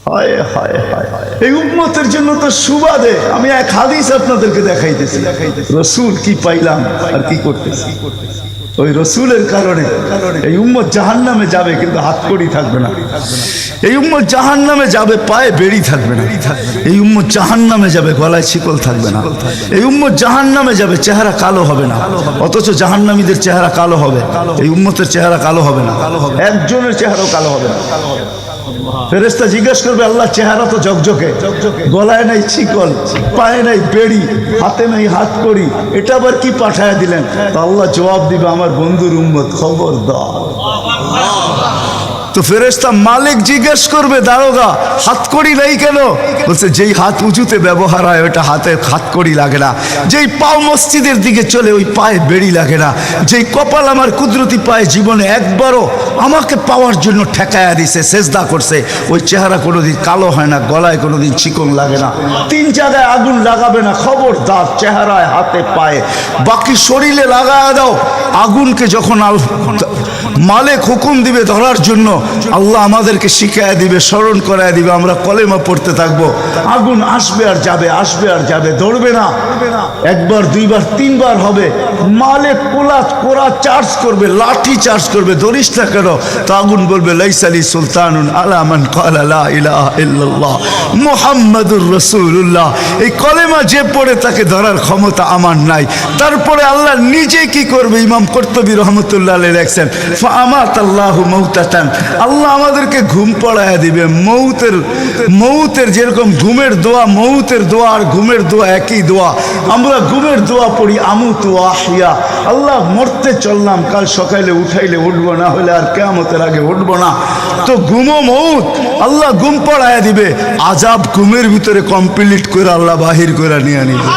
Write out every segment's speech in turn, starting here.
হায় হায় হায়, এই উম্মতের জন্য তো সুবাদে আমি এক হাদিস আপনাদেরকে দেখাইতেছি। রসুল কি পাইলাম আর কি করতেছি। ওই রসুলের কারণে এই উম্মত জাহান্নামে যাবে, কিন্তু হাতকড়ি থাকবে না। এই উম্মত জাহান্নামে যাবে, পায়ে বেড়ি থাকবে না। এই উম্মত জাহান্নামে যাবে, গলায় শিকল থাকবে না। এই উম্মত জাহান্নামে যাবে, চেহারা কালো হবে না। অথচ জাহান্নামীদের চেহারা কালো হবে, এই উম্মতের চেহারা কালো হবে না। একজনের চেহারাও কালো হবে না। ফেরেশতা জিজ্ঞেস করবে, আল্লাহ চেহারা তো ঝকঝকে, গলায় নাই শিকল, পায়ে নাই বেড়ি, হাতে নাই হাতকড়ি, এটা আবার কি পাঠায়া দিলেন? তো আল্লাহ জবাব দিবে, আমার বন্ধুর উম্মত, খবরদার। তো ফেরেশতা মালিক জিজ্ঞেস করবে, দারোগা হাতকড়ি নেই কেন? বলছে, যেই হাত উঁচুতে ব্যবহার হয় ওটা হাতে হাতকড়ি লাগে না। যেই পাও মসজিদের দিকে চলে ওই পায়ে বেড়ি লাগে না। যেই কপাল আমার কুদরতি পায়ে জীবনে একবারও আমাকে পাওয়ার জন্য ঠেকায়া দিছে, সেজদা করছে, ওই চেহারা কোনোদিন কালো হয় না, গলায় কোনোদিন চিকন লাগে না, 3 জায়গায় আগুন লাগাবে না। খবরদার, চেহারায়, হাতে, পায়ে, বাকি শরীরে লাগায়া দাও। আগুনকে যখন মালিক হুকুম দিবে ধরার জন্য, আল্লাহ আমাদেরকে শিখায়া দিবে, স্মরণ করায় দিবে, আমরা কলেমা পড়তে থাকবো। আগুন আসবে আর যাবে, আসবে আর যাবে, ধরবে না। একবার, দুইবার, 3 বার হবে। মালিক কোরা চার্জ করবে, লাঠি চার্জ করবে, ধরিস না কেন? তো আগুন বলবে, লাইসালি সুলতানুন আলা মান ক্বালা লা ইলাহা ইল্লাল্লাহ মুহাম্মাদুর রাসূলুল্লাহ। এই কলেমা যে পড়ে তাকে ধরার ক্ষমতা আমার নাই। তারপরে আল্লাহ নিজে কি করবে? ইমাম কুরতুবী রাহমাতুল্লাহ আলাইহি লেখছেন, ফাআমাতাল্লাহু মাউতাতান, আল্লাহ আমাদেরকে ঘুম পড়ায়া দিবে। মৌতের যেরকম ঘুমের দোয়া, মৌতের দোয়া আর ঘুমের দোয়া একই দোয়া। আমরা ঘুমের দোয়া পড়ি, আমুতু আহিয়া, আল্লাহ মরতে চললাম, কাল সকালে উঠাইলে উঠবো, না হলে আর কিয়ামতের আগে উঠবো না। তো ঘুমো মৌত, আল্লাহ ঘুম পড়ায়া দিবে। আজাব ঘুমের ভিতরে কমপ্লিট করে আল্লাহ বাহির করে নিয়ে নিবে।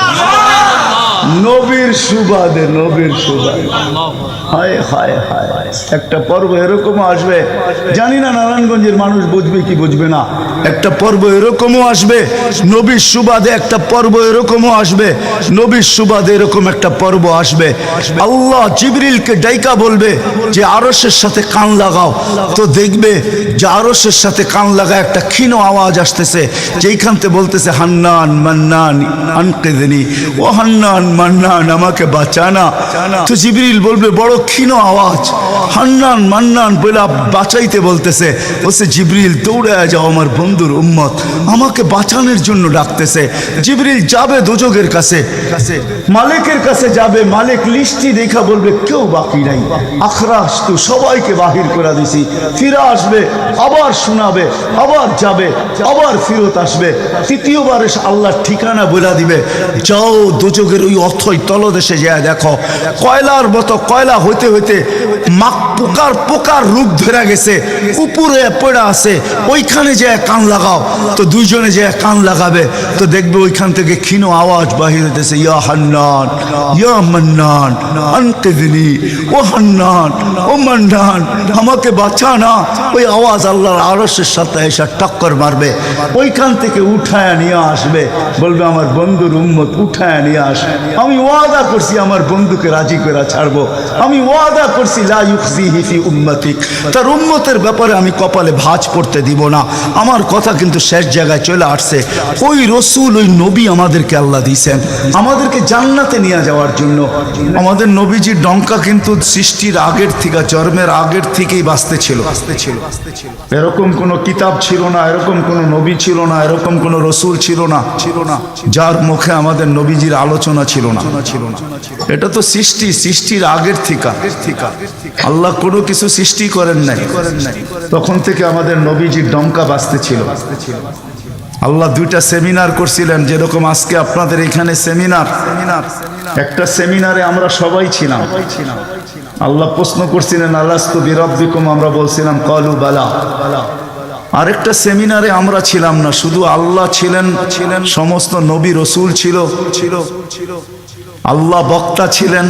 নবীর সুবাদে, নবীর সুবাদে। হায় হায় হায়, একটা পর্ব এরকমও আসবে, জানি না নারায়ণগঞ্জের মানুষ বুঝবে কি বুঝবে না। একটা পর্ব এরকমও আসবে নবীর সুবাদে, একটা পর্ব এরকমও আসবে নবীর সুবাদে, এরকম একটা পর্ব আসবে। আল্লাহ জিবরিলকে ডাইকা বলবে যে আরশের সাথে কান লাগাও। তো দেখবে যে আরশের সাথে কান লাগায় একটা ক্ষীণ আওয়াজ আসতেছে, যেইখানতে বলতেছে, হান্নান মান্নান আনকিযনি, ও হান্নান মান্নান আমাকে বাঁচানা। তো জিবরিল বলবে, বড় ক্ষীণ আওয়াজ, হান্নান মান্নান বলে বাঁচাইতে বলতেছে। বলছে, জিবরিল দৌড়ে যাও, আমার বন্ধুর উম্মত আমাকে বাঁচানোর জন্য ডাকতেছে। জিবরিল যাবে দোজখের কাছে, মালিকের কাছে যাবে। মালিক লিস্টি দেখা বলবে, কেউ বাকি নাই, আখরাস তো সবাইকে বাহির করে দিছি। ফিরে আসবে, আবার শোনাবে, আবার যাবে, আবার ফিরত আসবে। তৃতীয়বার আল্লাহর ঠিকানা বলে দিবে, যাও দোজখের ওই অথই তলদেশে যায় দেখো, কয়লার মতো কয়লা হইতে হইতে পোকার রূপ ধরে গেছে, উপরে পড়ে আছে, ওইখানে যে কান লাগাও। তো দুইজনে যে কান লাগাবে, তো দেখবে ওইখান থেকে ক্ষীণ আওয়াজ বাহির হইতেছে, ইয়া হান্নান ইয়া মান্নান আনকিযনি, ও হান্নান ও মান্নান আমাকে বাঁচা না। ওই আওয়াজ আল্লাহর আরশের সাথে এসে টক্কর মারবে, ওইখান থেকে উঠায় নিয়ে আসবে। বলবে, আমার বন্ধুর উম্মত উঠায় নিয়ে আস, আমি ওয়াদা করছি আমার বন্ধুকে রাজি করে ছাড়বো, আমি ওয়াদা করছি লা ইউখজিহি ফি উম্মতিক, তার উম্মতের ব্যাপারে আমি কপালে ভাঁজ পড়তে দিব না। আমার কথা কিন্তু শেষ জায়গায় চলে আসছে। ওই রসুল, ওই নবী আমাদেরকে আল্লাহ দিয়েছেন আমাদেরকে জান্নাতে নিয়ে যাওয়ার জন্য। আমাদের নবীজির ডঙ্কা কিন্তু সৃষ্টির আগের থেকে, জন্মের আগের থেকেই বাজতে ছিল। এরকম কোনো কিতাব ছিল না, এরকম কোনো নবী ছিল না, এরকম কোনো রসুল ছিল না যার মুখে আমাদের নবীজির আলোচনা ছিল না। এটা তো সৃষ্টির আগের থেকে আল্লাহ কোনো কিছু সৃষ্টি করেন নাই, তখন থেকে আমাদের নবীজির ডঙ্কা বাজতে ছিল। আল্লাহ 2টা সেমিনার করছিলেন, যেরকম আজকে আপনাদের এখানে সেমিনার। একটা সেমিনারে আমরা সবাই ছিলাম। আল্লাহ প্রশ্ন করছিলেন, আলাস্তু বিরাব্বিকুম, আমরা বলছিলাম ক্বালু বালা। আরেকটা সেমিনারে আমরা ছিলাম না, শুধু আল্লাহ ছিলেন, সমস্ত নবী রসুল ছিল, আল্লাহ বক্তা ছিলেন,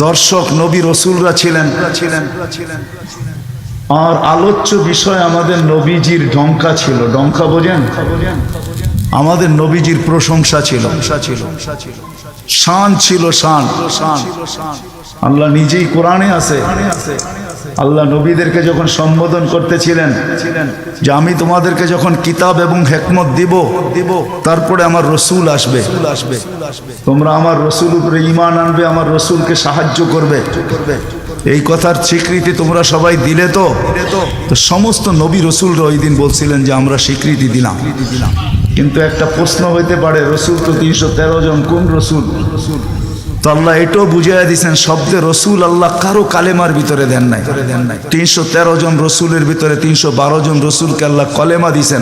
দর্শক নবী রসুলরা ছিলেন, আর আলোচ্য বিষয় আমাদের নবীজির ডঙ্কা ছিল। ডঙ্কা বোঝেন? আমাদের নবীজির প্রশংসা ছিল, শান ছিল, শান। আল্লাহ নিজেই কোরআনে আছে। আল্লাহ নবীদেরকে যখন সম্বোধন করতেছিলেন যে আমি তোমাদেরকে যখন কিতাব এবং হিকমত দিব তারপরে আমার রসুল আসবে, তোমরা আমার রসুল উপরে ঈমান আনবে, আমার রসুলকে সাহায্য করবে, এই কথার স্বীকৃতি তোমরা সবাই দিলে তো সমস্ত নবী রসুলরা ওই দিন বলছিলেন যে আমরা স্বীকৃতি দিলাম। কিন্তু একটা প্রশ্ন হইতে পারে, রসুল তো 313 জন, কোন রসুল? তো আল্লাহ এটাও বুঝাইয়া দিয়েছেন, শব্দে রসুল আল্লাহ কারো কালেমার ভিতরে দেন নাই। 313 জন রসুলের ভিতরে 312 জন রসুলকে আল্লাহ কলেমা দিয়েছেন,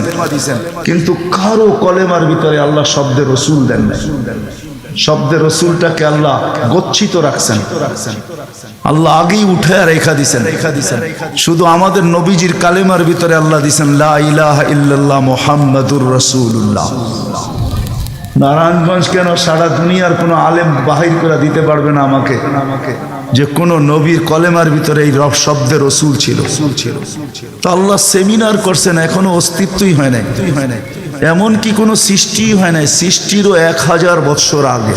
কিন্তু কারো কলেমার ভিতরে আল্লাহ শব্দে রসুল দেন নাই। শব্দে রসুলটাকে আল্লাহ গচ্ছিত রাখছেন, আল্লাহ আগেই উঠে রেখা দিছেন। শুধু আমাদের নবীজির কালেমার ভিতরে আল্লাহ দিছেন লা ইলাহা ইল্লাল্লাহ মুহাম্মাদুর রাসূলুল্লাহ। নারায়ণগঞ্জ কেন, সারা দুনিয়ার কোনো আলেম বাহির করে দিতে পারবে না আমাকে যে কোনো নবীর কলেমার ভিতরে এই রব শব্দে রসুল ছিল। তো আল্লাহ সেমিনার করছেন, এখনো অস্তিত্বই হয় নাই, এমন কি কোনো সৃষ্টি হয় নাই। সৃষ্টিরও 1000 বৎসর আগে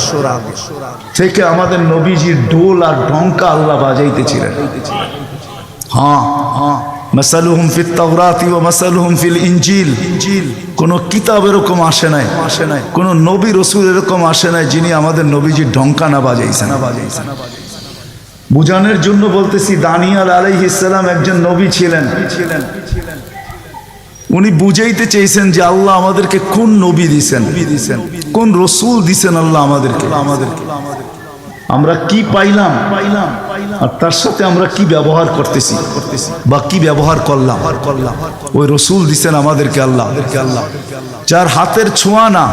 থেকে আমাদের নবীজির ঢোল আর ডঙ্কা আল্লাহ বাজাইতেছিলেন। হ্যাঁ, মাসালুহুম ফিত তাওরাতি ওয়া মাসালুহুম ফিল ইনজিল। কোন কিতাব এরকম আসে নাই, কোন নবী রসুল এরকম আসে নাই যিনি আমাদের নবীজির ডঙ্কা না বাজাইছেন। বুঝানোর জন্য বলতেছি, দানিয়াল আলাইহিস সালাম একজন নবী ছিলেন। উনি বুঝাইতে চেয়েছেন যে আল্লাহ আমাদেরকে কোন নবী দিছেন, কোন রসুল দিছেন আল্লাহ আমাদেরকে, আমরা কি পাইলাম আর তার সাথে আমরা কি ব্যবহার করতেছি বা কি ব্যবহার করলাম। ওই রসুল দিছেন আমাদেরকে আল্লাহ, যার হাতের ছোঁয়া না।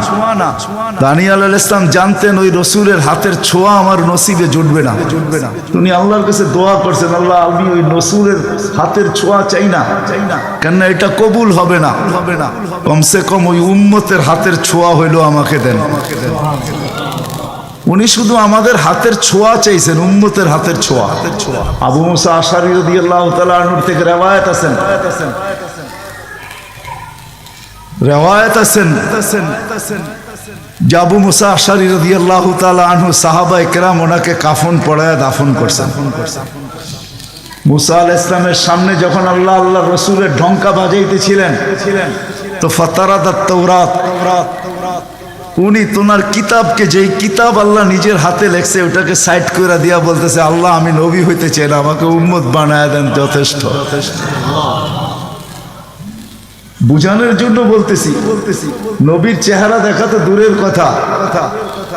দানিয়াল আলাইহিস সালাম জানতেন ওই রসুলের হাতের ছোঁয়া আমার নসিবে জুটবে না। উনি আল্লাহর কাছে দোয়া করছেন, আল্লাহ আমি ওই রসুলের হাতের ছোঁয়া চাই না, কেন এটা কবুল হবে না, কমসে কম ওই উম্মতের হাতের ছোঁয়া হইলো আমাকে দেন। উনি শুধু আমাদের হাতের ছোঁয়া চাইছেন, উম্মতের হাতের ছোঁয়া। আবু মুসা আশআরী রাদিয়াল্লাহু তাআলা আনহু থেকে রিওয়ায়াত আছেন, যে আবু মুসা আশআরী রাদিয়াল্লাহু তাআলা আনহু সাহাবায়ে কেরাম ওনাকে কাফন পরায়া দাফন করছেন। মুসা আলাইহিস সালামের সামনে যখন আল্লাহ রসুলের ঢঙ্কা বাজাইতেছিলেন তো ফাতারাদাত তাওরাত, উনি তোমার কিতাবকে, যেই কিতাব আল্লাহ নিজের হাতে লেখছে ওটাকে সাইড করে দিয়া বলতেছে, আল্লাহ আমি নবী হইতে চাই না, আমাকে উম্মত বানায় দেন, যথেষ্ট। বুঝানোর জন্য বলতেছি, নবীর চেহারা দেখা তো দূরের কথা,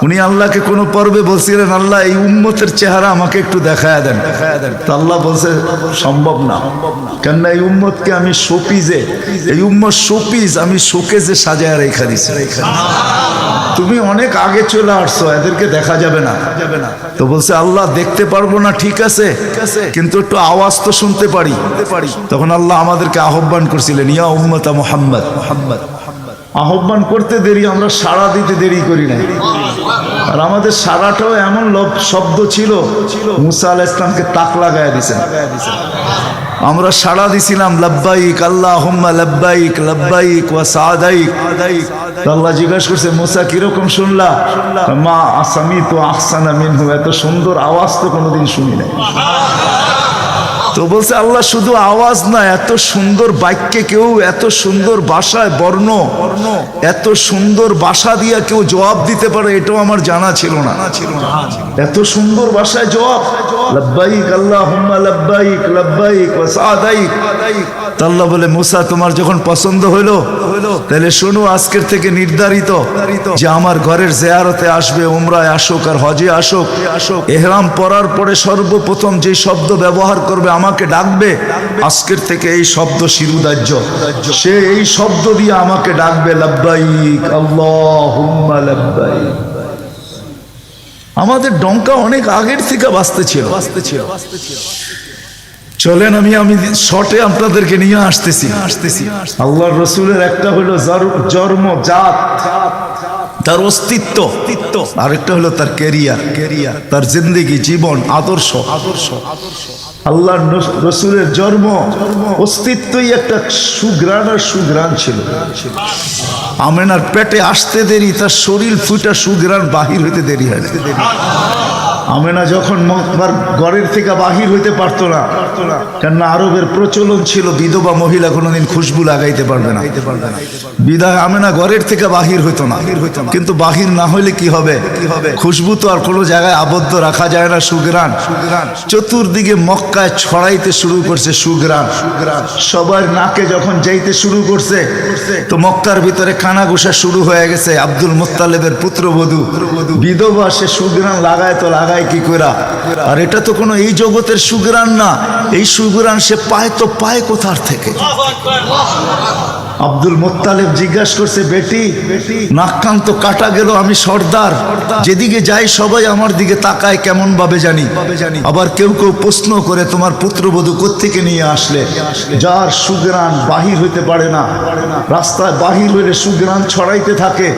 উনি আল্লাহকে কোন পর্বে বলছিলেন, আল্লাহ এই উম্মতের চেহারা আমাকে একটু দেখায় দেন। তো আল্লাহ বলছে সম্ভব না, কেননা এই উম্মতকে আমি শোপিজে, এই উম্মত শোপিজ আমি শোকেজে সাজায় রেখা দিছি। তুমি অনেক আগে চলে আসছো, এদেরকে দেখা যাবে না। তো বলছে আল্লাহ দেখতে পারবো না, ঠিক আছে, কিন্তু একটু আওয়াজ তো শুনতে পারি। তখন আল্লাহ আমাদেরকে আহ্বান করছিলেন, ইয়া উম্মতা মুহাম্মদ। আহ্বান করতে দেরি, আমরা সাড়া দিতে দেরি করি নাই। আর আমাদের সাড়াটাও এমন শব্দ ছিল, মুসা আলাইহিস সালামকে তাক লাগায় দিয়েছেন। আমরা সাড়া দিছিলাম লাব্বাইক আল্লাহুম্মা লাব্বাইক লাব্বাইক ওয়া সাদাইক। আল্লাহ জিজ্ঞাসা করছে, মুসা কিরকম শুনলা? মা আসামিতু আহসানা মিনহু, এত সুন্দর আওয়াজ তো কোনোদিন শুনি নাই। তো বলছে আল্লাহ শুধু আওয়াজ না, এত সুন্দর বাক্যে কেউ, এত সুন্দর ভাষায় বর্ণ, এত সুন্দর ভাষা দিয়া কেউ জবাব দিতে পারে, এটাও আমার জানা ছিল না। এত সুন্দর ভাষায় জবাব, লাব্বাইক আল্লাহুম্মা লাব্বাইক লাব্বাইক ওয়া সাদাইক। আল্লাহ বলে, মুসা তোমার যখন পছন্দ হইলো তাহলে শোনো, আজকের থেকে নির্ধারিত যে আমার ঘরের জিয়ারতে আসবে, উমরায় আসুক আর হজে আসুক, ইহরাম পরার পরে সর্বপ্রথম যে শব্দ ব্যবহার করবে, আমাকে ডাকবে, আজকের থেকে এই শব্দ শিরুদার্য, সে এই শব্দ দিয়ে আমাকে ডাকবে, লাব্বাইক আল্লাহুম্মা লাব্বাইক। আমাদের ডঙ্কা অনেক আগের থেকে বাজতে ছিল। চলেন আমি শর্টে আপনাদেরকে নিয়ে আসতেছি। আল্লাহর রসুলের একটা হলো জন্ম, জাত, তার অস্তিত্ব, আরেকটা হলো তার ক্যারিয়ার, তার জিন্দেগি, জীবন, আদর্শ। আল্লাহর রসুলের জন্ম, অস্তিত্বই একটা সুঘ্রাণ আর সুঘ্রাণ ছিল। আমেনার পেটে আসতে দেরি, তার শরীর ফুটা সুঘ্রাণ বাহির হইতে দেরি হয় না। আমেনা যখন মক্কার ঘরের থেকে বাহির হইতে পারতো না, কেননা আরবের প্রচলন ছিল বিধবা মহিলা কোনোদিন খুশবু লাগাইতে পারবে না, বিদায় আমেনা ঘরের থেকে বাহির হইতো না। কিন্তু বাহির না হইলে কি হবে? খুশবু তো আর কোনো জায়গায় আবদ্ধ রাখা যায় না। সুঘ্রাণ চতুর্দিকে মক্কায় ছড়াইতে শুরু করছে। সুঘ্রাণ সবার নাকে যখন যাইতে শুরু করছে, তো মক্কার ভিতরে কানাঘুষা শুরু হয়ে গেছে। আব্দুল মুত্তালিবের পুত্রবধূ বিধবা, সে সুঘ্রাণ লাগায় তো লাগায় কি কইরা? আর এটা তো কোনো এই জগতের সুঘ্রাণ না, এই সুঘ্রাণ সে পায় তো পায় কোথার থেকে? আব্দুল মুত্তালিব জিজ্ঞাসা করছে, বেটি নাক কান তো কাটা গেল, আমি সর্দার, যেদিকে যাই সবাই আমার দিকে তাকায় কেমন ভাবে জানি। আবার কেউ কেউ প্রশ্ন করে, তোমার পুত্রবধূ কোত্থেকে নিয়ে আসলে? যার সুঘ্রাণ বাহির হইতে পারে না, রাস্তায় বাহির হইলে সুঘ্রাণ ছড়াইতে থাকে,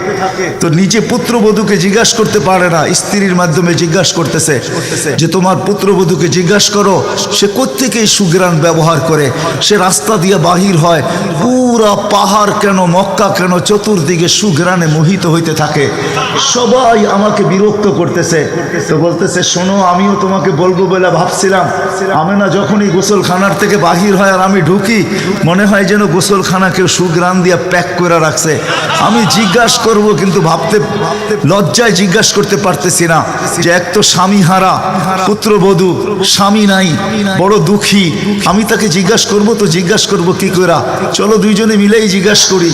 তো নিজে পুত্রবধূকে জিজ্ঞাসা করতে পারে না, স্ত্রীর মাধ্যমে জিজ্ঞাসা করতেছে যে তোমার পুত্রবধূকে জিজ্ঞাসা করো সে কোত্থেকে এই সুঘ্রাণ ব্যবহার করে। সে রাস্তা দিয়ে বাহির হয়, পুরা পাহাড় কেন, মক্কা কেন, চতুর্দিকে সুঘ্রাণে মোহিত হইতে থাকে। সবাই আমাকে বিরক্ত করতেছে। তো বলতেছে, শোনো, আমিও তোমাকে বলবো বলে ভাবছিলাম। আমেনা যখনই গোসলখানার থেকে বাহির হয় আর আমি ঢুকি, মনে হয় যেন গোসলখানা কেউ সুঘ্রাণ দিয়ে প্যাক করে রাখছে। আমি জিজ্ঞাসা করব, কিন্তু ভাবতে লজ্জায় জিজ্ঞাসা করতে পারতেছি না, যে এক তো স্বামী হারা পুত্রবধূ, স্বামী নাই, বড় দুঃখী, আমি তাকে জিজ্ঞাসা করব তো জিজ্ঞাসা করব কি করে? চলো দুইজনে মিলেই জিজ্ঞাসা করি।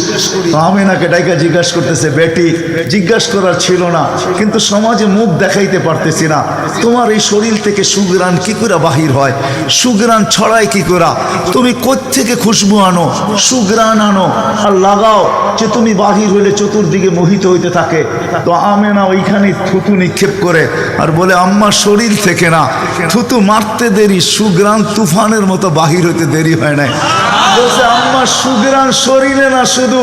আমেনাকে ডাইকা জিজ্ঞাসা করতেছে, বেটি জিজ্ঞাসা করার ছিল না, কিন্তু সমাজে মুখ দেখাইতে পারতেছি না, তোমার এই শরীর থেকে সুঘ্রাণ কি করে বাহির হয়? সুঘ্রাণ ছড়ায় কি করে? তুমি কোত্থেকে খুশবু আনো, সুঘ্রাণ আনো আর লাগাও, যে তুমি বাহির হইলে চতুর্দিকে মোহিত হইতে থাকে। তো আমেনা ওইখানে থুতু নিক্ষেপ করে আর বলে, আম্মা শরীর থেকে না, থুতু মারতে দেরি, সুঘ্রাণ তুফানের মতো বাহির হইতে দেরি হয় নাই। বলছে, আম্মা সুঘ্রাণ শরীরে না, শুধু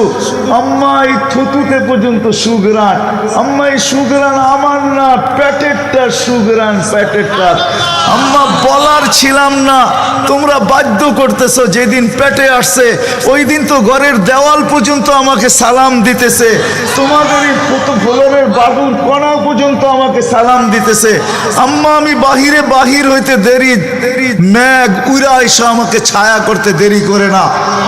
আম্মা এই থুতুতে পর্যন্ত সুঘ্রাণ। আম্মা এই সুঘ্রাণ আমার না, পেটেরটা সুঘ্রাণ, পেটেরটা। আম্মা বলার ছিলাম না, তোমরা বাধ্য করতেছো। যেদিন পেটে আসছে ওই দিন তো ঘরের দেওয়াল পর্যন্ত আমাকে সালাম দিতেছে, তোমাদের এই ফ্লোরের বাদুর কণা পর্যন্ত আমাকে সালাম দিতেছে। আম্মা আমি বাহির হইতে দেরি, মেঘ উড়া এসে আমাকে ছায়া করতে দেরি করে না।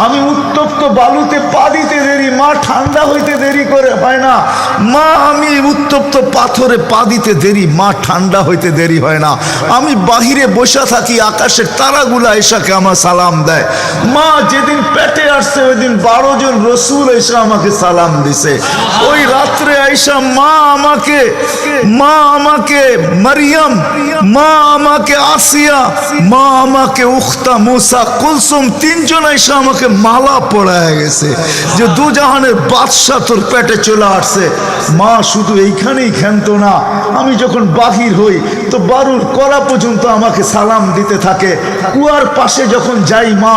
আমি উত্তপ্ত বালুতে পা দিতে দেরি, মা ঠান্ডা হইতে দেরি করে হয় না। মা আমি উত্তপ্ত পাথরে পা দিতে দেরি, মা ঠান্ডা হইতে দেরি হয় না। আমি বাহিরে বসে থাকি, আকাশের তারাগুলা এসাকে আমার সালাম দেয়। মা যেদিন পেটে আসছে ওই দিন 12 জন রসুল এসে আমাকে সালাম দিছে। ওই রাত্রে আইসা মা আমাকে মারিয়াম, মা আমাকে আসিয়া, মা আমাকে উখতা মুসা কুলসুম, 3 জন এসে আমাকে মালা পড়ায় গেছে যে দুজাহানের বাদশা তোর পেটে চলে আসছে। মা শুধু এইখানেই ক্ষান্ত না, আমি যখন বাহির হই তো বারুর কলা পর্যন্ত আমাকে সালাম দিতে থাকে। কুয়ার পাশে যখন যাই মা,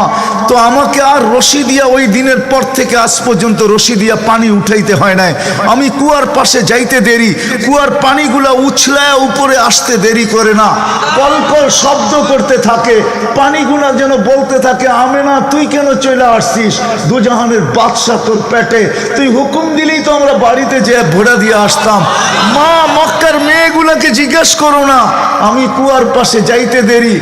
তো আমাকে আর রশি দিয়া, ওই দিনের পর থেকে আজ পর্যন্ত রশি দিয়া পানি উঠাইতে হয় নাই। আমি কুয়ার পাশে যাইতে দেরি, কুয়ার পানিগুলা উছলায় উপরে আসতে দেরি করে না, কলকল শব্দ করতে থাকে, পানিগুলা যেন বলতে থাকে, আমেনা তুই কেন চলে আসছিস? দুজাহানের বাদশা তোর পেটে, তুই হুকুম দিলেই তো আমরা বাড়িতে যেয়ে ভোড়া দিয়ে আসতাম। মা মক্কার মেয়েগুলাকে জিজ্ঞেস করো না, আমি কুয়ার পাশে যাইতে দেরি,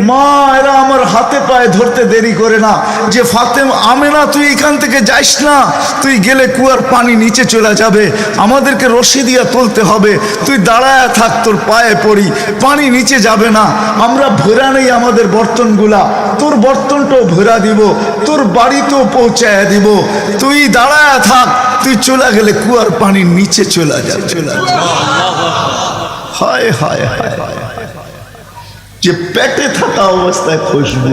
মা এরা আমার হাতে পায়ে ধরতে দেরি করে না, যে ফাতেমা, আমেনা তুই এখান থেকে যাইস না, তুই গেলে কুয়ার পানি নিচে চলে যাবে, আমাদেরকে রশি দিয়া তুলতে হবে, তুই দাঁড়ায় থাক, তোর পায়ে পড়ি, পানি নিচে যাবে না, আমরা ভরা নেই আমাদের বর্তনগুলা, তোর বর্তনটাও ভরা দিব, তোর বাড়িতেও পৌঁছায় দিব, তুই দাঁড়ায় থাক, তুই চলে গেলে কুয়ার পানি নিচে চলে যাবে। হায় হায় হায়, যে পেটে থাকা অবস্থায় খুশবু,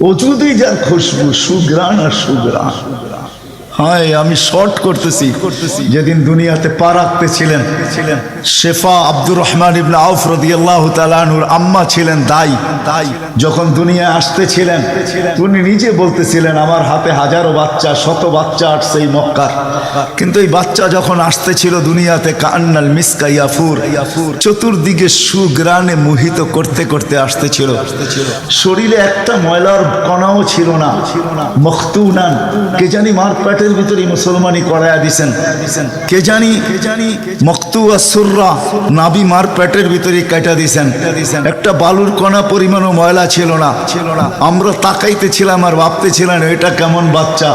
ওজুদি যার খুশবু, সুঘ্রাণ আর সুঘ্রাণ। হায়, আমি শর্ট করতেছি। যেদিন দুনিয়াতে পা রাখতেছিলেন, শেফা আব্দুর রহমান ইবনে আউফ রাদিয়াল্লাহু তাআলা আনহুর আম্মা ছিলেন দাই। যখন দুনিয়া আসতেছিলেন, উনি নিজে বলতেছিলেন, আমার হাতে হাজারো বাচ্চা, শত বাচ্চা আসছে এই মক্কার, কিন্তু এই বাচ্চা যখন আসতেছিল দুনিয়াতে, কান্নাল মিসকা ইয়াফুর, চতুর্দিকে সুঘ্রাণে মোহিত করতে করতে আসতেছিল। শরীরে একটা ময়লার কণাও ছিল না। মখতুনান, কে জানি মার পেটে পেটের ভিতরে মুসলমানি করায়া দিছেন। কে জানি মকতুয়া সুররা নাবি মার পেটের ভিতরে কাটা দিছেন। একটা বালুর কণা পরিমাণও ময়লা ছিল না। আমরা তাকাইতেছিলাম আর ভাবতেছিলাম এটা কেমন বাচ্চা।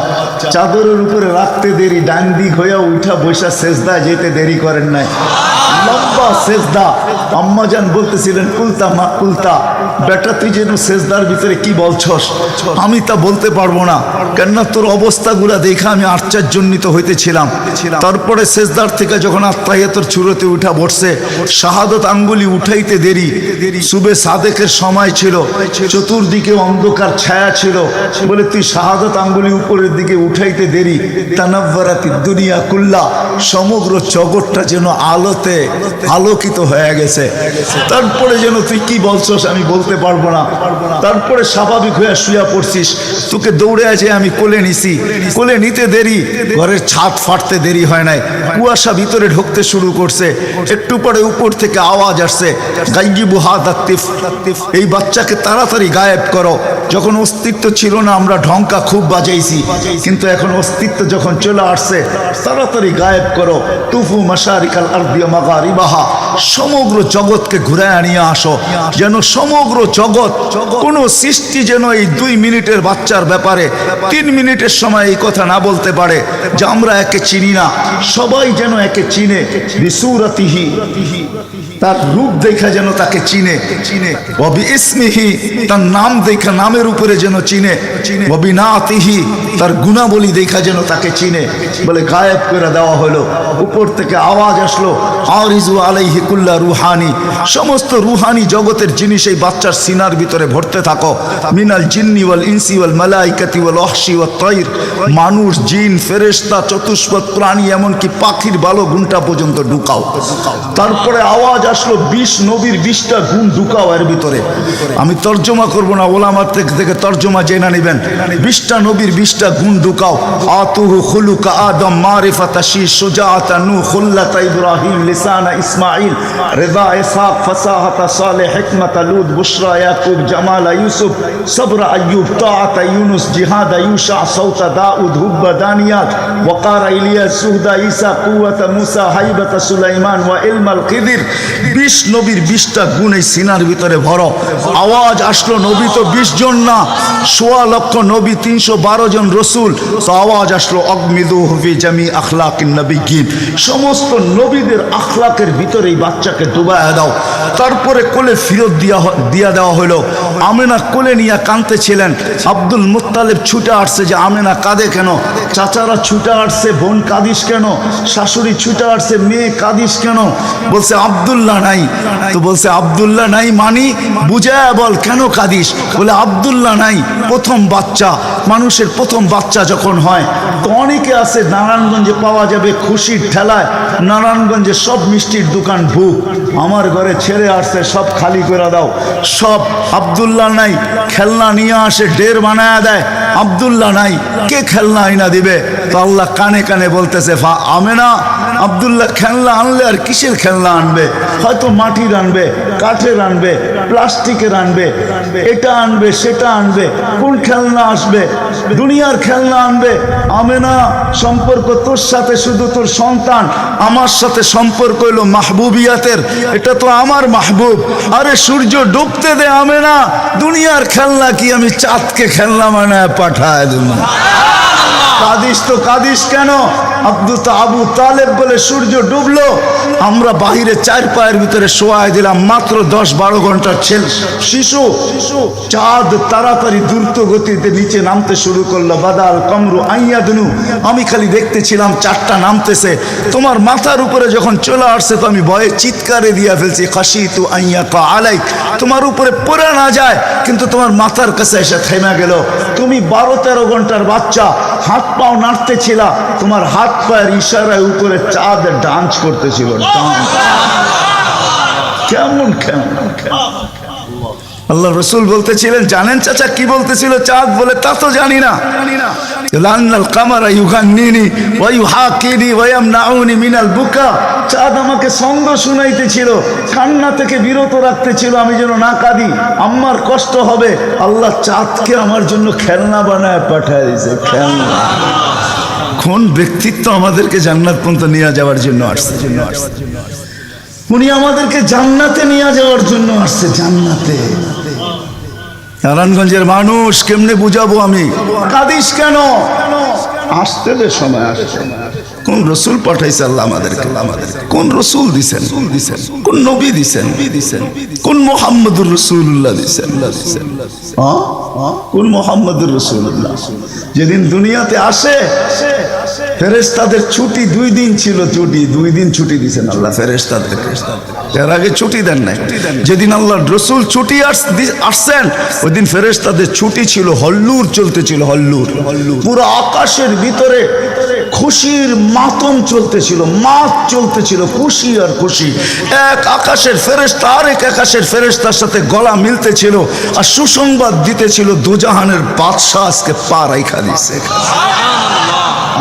চাদরের উপরে রাখতে দেরি, ডান দিক হইয়া উঠা বৈশা সেজদা যেতে দেরি করেন নাই, লম্বা সেজদা। আম্মাজান বলতেছিলেন কুলতা মা কুলতা, বেটা তুই যেন সেজদার ভিতরে কি বলছস? আমি তা বলতে পারবো না, কেননা তোর অবস্থাগুলা দেখে আমি আশ্চর্যান্বিত হইতেছিলাম। তারপরে সেজদার থেকে যখন আত্মাহিয়াতের চূড়াতে উঠা বসছে, শাহাদত আঙ্গুলি উঠাইতে দেরি। সুবে সাদেকের সময় ছিল, চতুর্দিকে অন্ধকার ছায়া ছিল, বলে তুই শাহাদত আঙ্গুলি উপরের দিকে উঠাইতে দেরি। তানাব্বারাতি দুনিয়া কুল্লা, সমগ্র জগৎটা যেন আলোতে আলোকিত হয়ে গেছে। তারপরে যেন তুই কি বলছস আমি বলতে পারবো না। তারপরে স্বাভাবিক হয়ে শুয়া পড়ছিস, তোকে দৌড়ে আছে আমি কোলে নিছি। কোলে নিতে দেরি, ঘরের ছাদ ফাটতে দেরি হয় নাই, কুয়াশা ভিতরে ঢুকতে শুরু করছে। একটু পরে উপর থেকে আওয়াজ আসছে, গাইয়িবু হাদা তিফ, এই বাচ্চাকে তাড়াতাড়ি গায়েব করো। যখন অস্তিত্ব ছিল না আমরা ঢঙ্কা খুব বাজাইছি, কিন্তু এখন অস্তিত্ব যখন চলে আসছে, তাড়াতাড়ি গায়েব করো। তুফু মাশারিকাল আরদি ওয়া মাগারিবাহা, সমগ্র জগৎকে ঘুরায় নিয়ে আসো, যেন সমগ্র জগৎ, কোন সৃষ্টি যেন এই 2 মিনিটের বাচ্চার ব্যাপারে 3 মিনিটের সময় এই কথা না বলতে পারে যে আমরা একে চিনি না। সবাই যেন একে চিনে, বিসুরাতিহি, তার রূপ দেখা যেন তাকে চিনে, ওয়াবি ইসমিহি, তার নাম দেখা নামের উপরে যেন চিনে, ওয়াবি নাতিহি, তার গুণাবলী দেখা যেন তাকে চিনে। বলে গায়েব করে দেওয়া হলো। উপর থেকে আওয়াজ আসলো, আরিজু আলাইহি কুল্লা রুহানি, সমস্ত রুহানি জগতের জিনিস এই বাচ্চার সিনার ভিতরে ভরতে থাকো। মিনাল জিন্নি ওয়াল ইনসি ওয়াল মালাইকাতি ওয়াল ওয়াহশি ওয়াত তাইর, মানুষ, জিন, ফেরেশতা, চতুষ্পদ প্রাণী, এমনকি পাখির বালো গুণটা পর্যন্ত ঢুকাও। তারপরে আওয়াজ আসলো 20 নবীর 20টা গুণ ঢুকাও এর ভিতরে। আমি তর্জমা করব না, ওলামার থেকে তর্জমা জেনে নেবেন। 20টা নবীর 20টা গুণ ঢুকাও। আতুহু খুলুকা আদম, মারিফাতা শীশ, সুজাআতা নূহ, খুল্লাতা ইব্রাহিম, লিসানা ইসমাঈল, রিদা ইসহাক, ফাসাহাতা সালেহ, হিকমাতা লূত, বুশরা ইয়াকুব, জামালা ইউসুফ, সবরা আইয়ুব, তাআতা ইউনুস, জিহাদা ইউশা, সাউতা দাউদ, হুব্বা দানিয়াত, ওয়াকারা ইলিয়াস, সুহদা ঈসা, কুওয়াতা মুসা, হাইবাতা সুলাইমান, ওয়া ইলমাল খিদির। 20 নবীর 20টা গুণ এই সিনার ভিতরে ভরো। আওয়াজ আসলো, নবী তো 20 জন না, 1.25 লক্ষ নবী, 312 জন রসুল। তো আওয়াজ আসলো, অগমিদুহু ফি জামি আখলাকিন নবিয়্যিন, সমস্ত নবীদের আখলাকের ভিতরে এই বাচ্চাকে ডুবায়া দাও। তারপরে কোলে ফিরত দিয়া দেওয়া হলো। আমেনা কোলে নিয়ে কাঁদতেছিলেন। আব্দুল মুত্তালিব ছুটে আসছে যে আমেনা কাঁদে কেন? চাচারা ছুটে আসছে, বোন কাঁদিস কেন? শাশুড়ি ছুটে আসছে, মেয়ে কাঁদিস কেন? বলছে আব্দুল্লাহ নাই। তো বলছে আব্দুল্লাহ নাই মানি বুঝায় বল, কেন কাঁদিস? বলে আব্দুল্লাহ নাই, প্রথম বাচ্চা, মানুষের প্রথম বাচ্চা যখন হয় তো অনেকে আছে নারায়ণগঞ্জে পাওয়া যাবে খুশির ঠেলায়, নারায়ণগঞ্জে সব মিষ্টির দোকান বুক, আমার ঘরে ছেড়ে আসছে সব খালি করে দাও। সব আব্দুল্লাহ নাই, খেলনা নিয়ে আসে, ডের বানায় দেয়, আব্দুল্লাহ নাই, কে খেলনা আইনা দিবে? তো আল্লাহ কানে কানে বলতেছে, আমেনা আব্দুল্লাহ খেলনা আনলে আর কিসের খেলনা আনবে? হয়তো মাটির আনবে, কাঠের আনবে, প্লাস্টিকের আনবে, এটা আনবে, সেটা আনবে, কোন খেলনা আসবে? দুনিয়ার খেলনা আনবে। আমেনা সম্পর্ক তোর সাথে শুধু তোর সন্তান, আমার সাথে সম্পর্ক হলো মাহবুবিয়াতের, এটা তো আমার মাহবুব। আরে সূর্য ডুবতে দে আমেনা, দুনিয়ার খেলনা কি আমি চাঁদকে খেলনা বানায় পাঠায় দেব? কাদিস তো কাদিস কেন? আবু তালেব বলে সূর্য ডুবলো, আমরা বাহিরে 4 পায়ের ভিতরে শোয়াই দিলাম, মাত্র 10-12 ঘন্টার শিশু। চাঁদ তাড়াতাড়ি দ্রুত গতিতে নিচে নামতে শুরু করলো। বাদাল কমরু আইয়াদনু, আমি খালি দেখতেছিলাম চাঁদটা নামতেছে। তোমার মাথার উপরে যখন চলে আসছে তো আমি ভয়ে চিৎকারে দিয়া ফেলছি, খাশিতু আইয়াকা আলাই, তোমার উপরে পড়ে না যায়, কিন্তু তোমার মাথার কাছে এসে থেমে গেল। তুমি 12-13 ঘন্টার বাচ্চা, হাত পাও নাড়তেছিলা, তোমার হাত পায়ের ইশারায় উপরে চাঁদ ডান্স করতেছিল। কেমন কেমন আল্লাহ রসুল বলতেছিলেন, জানেন চাচা কি বলতেছিল চাঁদ? বলে তা তো জানি না। চাঁদ আমাকে ছন্দ শুনাইতেছিল, কান্না থেকে বিরত রাখতেছিল, আমি যেন না কাঁদি, আম্মার কষ্ট হবে। আল্লাহ চাঁদকে আমার জন্য খেলনা বানায় পাঠায় দিয়েছে, খেলনা। কোন ব্যক্তিত্ব আমাদেরকে জান্নাত পর্যন্ত নিয়ে যাওয়ার জন্য আসছে? উনি আমাদেরকে জান্নাতে নিয়ে যাওয়ার জন্য আসছে, জান্নাতে। নারায়ণগঞ্জের মানুষ কেমনে বুঝাবো আমি? কাঁদিস কেন? আসতে দে, সময় আসছে। কোন রসুল পাঠাইছে আল্লাহ আমাদেরকে? কোন রসুল দিছেন? কোন নবী দিছেন? কোন মুহাম্মদুর রাসূলুল্লাহ দিছেন? কোন মুহাম্মদুর রাসূলুল্লাহ? যেদিন দুনিয়াতে আসে ফেরেশতাদের ছুটি 2 দিন ছিল, 2 দিন ছুটি দিছেন আল্লাহ ফেরেশতাদেরকে। এর আগে ছুটি দেন নাই। যেদিন আল্লাহর রাসূল ছুটি আসছেন ওই দিন ফেরেশতাদের ছুটি ছিল, হল্লুর চলতেছিল, হল্লুর। পুরো আকাশের ভিতরে খুশির মাতম চলতেছিল, মাত চলতেছিল, খুশি আর খুশি। এক আকাশের ফেরেশতা আরেক আকাশের ফেরেশতার সাথে গলা মিলতেছিল আর সুসংবাদ দিতেছিল দোজাহানের বাদশা আজকে পা রাইখা দিছে।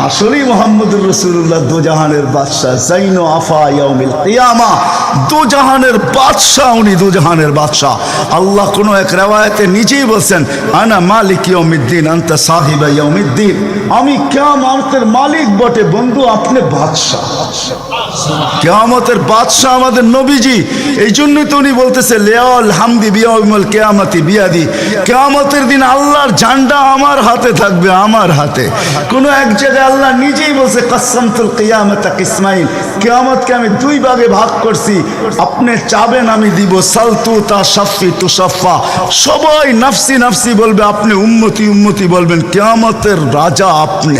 আসলেই মুহাম্মদুর রাসূলুল্লাহ দোজাহানের বাদশা, জাইনো আফা ইয়াউমিল কিয়ামা। দোজাহানের বাদশা উনি, দোজাহানের বাদশা। আল্লাহ কোন এক riwayate নিজেই বলছেন, আনা মালিক ইয়াউমিদ্দিন আনতা সাহিবা ইয়াউমিদ্দিন। আমি কিয়ামতের মালিক বটে বন্ধু, আপনি বাদশা। কিয়ামতের বাদশা আমাদের নবীজি। এই জন্যই তো উনি বলতেছে লিয়াল হামদি বিয়াউমিল কিয়ামতি বিয়াদি। কিয়ামতের দিন আল্লাহর ঝান্ডা আমার হাতে থাকবে, আমার হাতে। কোন এক জায়গায় আল্লাহ নিজেই বলছে কাসসামতুল কিয়ামাতা কিসমাইন, কিয়ামতকে আমি 2 ভাগে ভাগ করছি, আপনি চাবেন আমি দিব। সালতু তা শাফি তুশাফা, সবাই নাফসি নাফসি বলবে, আপনি উম্মতি উম্মতি বলবেন। কিয়ামতের রাজা আপনি।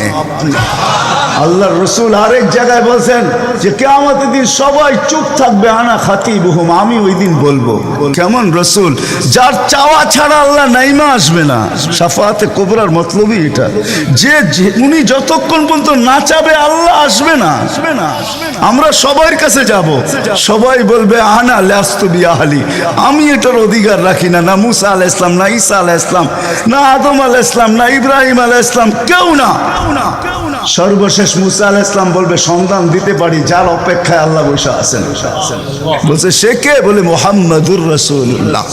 আল্লাহর রাসূল আরেক জায়গায় বলছেন যে কিয়ামতের দিন সবাই চুপ থাকবে, আনা খাতিবুহুম, আমি ওই দিন বলবো। কেমন রাসূল, যার চাওয়া ছাড়া আল্লাহ নাইমা আসবে না। শাফাআতে কুবরার মতলবই এটা, যে উনি যতক্ষণ পর্যন্ত না চাবে আল্লাহ আসবে না। আমরা সবার কাছে যাব, সবাই বলবে আনা লাস্তু বিআহলি, আমি এটার অধিকার রাখি না। না মুসা আলাইহিস সালাম, না ঈসা আলাইহিস সালাম, না আদম আলাইহিস সালাম, না ইব্রাহিম আলাইহিস সালাম, কেউ না। সর্বশেষ মুসা আলাইহিস সালাম বলবে সন্ধান দিতে পারি, যার অপেক্ষায় আল্লাহ বসে আছেন। বলছে সে কে? বলে মুহাম্মাদুর রাসূলুল্লাহ।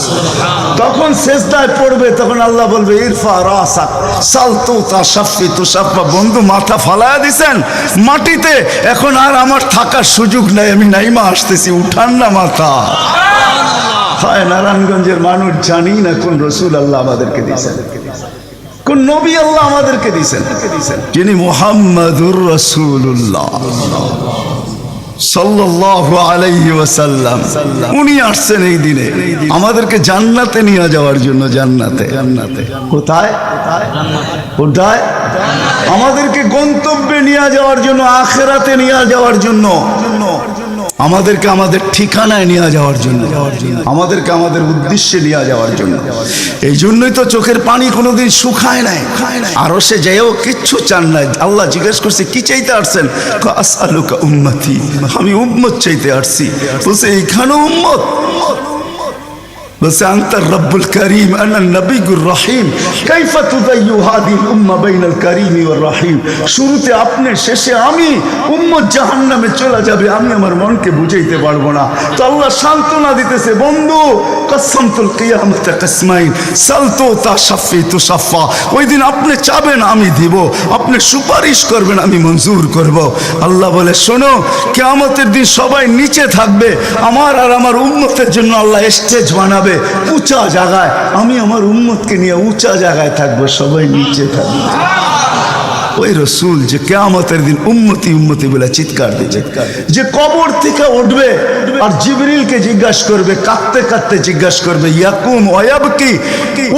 তখন সিজদায় পড়বে, তখন আল্লাহ বলবে ইরফা রাসাক সালতু তা শাফি তুশাফা। বন্ধু মাথা ফালায়া দিছেন মাটিতে, এখন আর আমার থাকার সুযোগ নাই, আমি নাইমা আসতেছি, উঠান না মাথা। হায় নারায়ণগঞ্জের মানুষ, জানি না কোন রসুল আল্লাহ আমাদেরকে দিয়েছেন, কোন নবী আল্লাহ আমাদেরকে দিয়েছেন, যিনি মুহাম্মাদুর রাসূলুল্লাহ সাল্লাল্লাহু আলাইহি ওয়াসাল্লাম। উনি আসছেন এই দিনে আমাদেরকে জান্নাতে নিয়ে যাওয়ার জন্য। জান্নাতে, কোথায়? কোথায়? আমাদেরকে গন্তব্যে নিয়ে যাওয়ার জন্য, আখিরাতে নিয়ে যাওয়ার জন্য, আমাদেরকে আমাদের ঠিকানায় নিয়ে যাওয়ার জন্য, আমাদেরকে আমাদের উদ্দেশ্যে নিয়ে যাওয়ার জন্য। এই জন্যই তো চোখের পানি কোনোদিন শুকায় নাই। আরো সে যাইও কিচ্ছু চান নাই। আল্লাহ জিজ্ঞেস করছে কি চাইতে আসছেন? আসআলুকা উম্মতি, আমি উম্মত চাইতে আসছি। বলছে এইখানে উম্মত? বলছে আনতার রব্বুল করিম আনা নবিয়ুর রহিম, কাইফা তুদাইয়ু হাদিল উম্মাহ বাইনাল করিমি ওয়ার রহিম। শুরুতে আপনি, শেষে আমি, উম্মত জাহান্নামে চলে যাবে, আমি আমার মনকে বুঝাইতে পারবো না। তো আল্লাহ সান্ত্বনা দিতেছে, বন্ধু কাসসামতুল কিয়ামাতা কিসমাইন সালতু তা শাফি তুশাফা। ওই দিন আপনি চাবেন আমি দিব, আপনি সুপারিশ করবেন আমি মঞ্জুর করব। আল্লাহ বলে শোনো, কিয়ামতের দিন সবাই নিচে থাকবে, আমার আর আমার উম্মতের জন্য আল্লাহ স্টেজ বানাবে উঁচা জায়গায়। আমি আমার উম্মতকে নিয়ে উঁচা জায়গায় থাকবো, সবাই নিচে থাকবে। ওই রসুল যে কিয়ামতের দিন উম্মতি উম্মতি বলে চিৎকার দিচ্ছে, যে কবর থেকে উঠবে আর জিবরিলকে জিজ্ঞাসা করবে, কাঁদতে কাঁদতে জিজ্ঞাসা করবে ইয়াকুম ওয়ায়াবকি,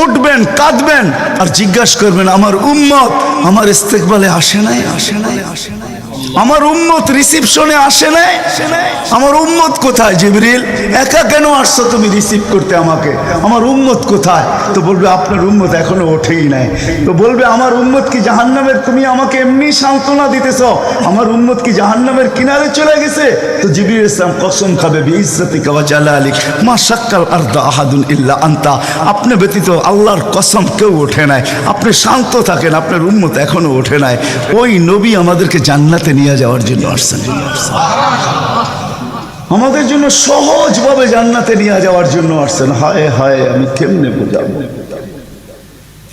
উঠবেন কাঁদবেন আর জিজ্ঞাসা করবেন আমার উম্মত আমার ইস্তেকবালে আসে নাই, আসে নাই, আসে নাই, আমার উম্মত রিসিপশনে আসে নাই, আমার উম্মত কোথায়? জিবরিল একা কেন আসছো তুমি রিসিভ করতে আমাকে? আমার উম্মত কোথায়? তো বলবে আপনার উম্মত এখনো ওঠেই নাই। তো বলবে আমার উম্মত কি জাহান্নামের? তুমি আমাকে এমনি সান্ত্বনা দিতেছ, আমার উম্মত কি জাহান্নামের কিনারে চলে গেছে? তো জিবরিল ইসলাম কসম খাবে বিইজ্জতিকা ওয়া জালালিক মা শাক্কাল আরদা আহাদুন ইল্লা আনতা, আপনি ব্যতীত আল্লাহর কসম কেউ ওঠে নাই, আপনি শান্ত থাকেন, আপনার উম্মত এখনো ওঠে নাই। ওই নবী আমাদেরকে জান্নাতে নিয়ে যাওয়ার জন্য আসছেন, আমাদের জন্য সহজভাবে জান্নাতে নিয়ে যাওয়ার জন্য আসছেন। হায় হায়, আমি কেমনে বোঝাবো?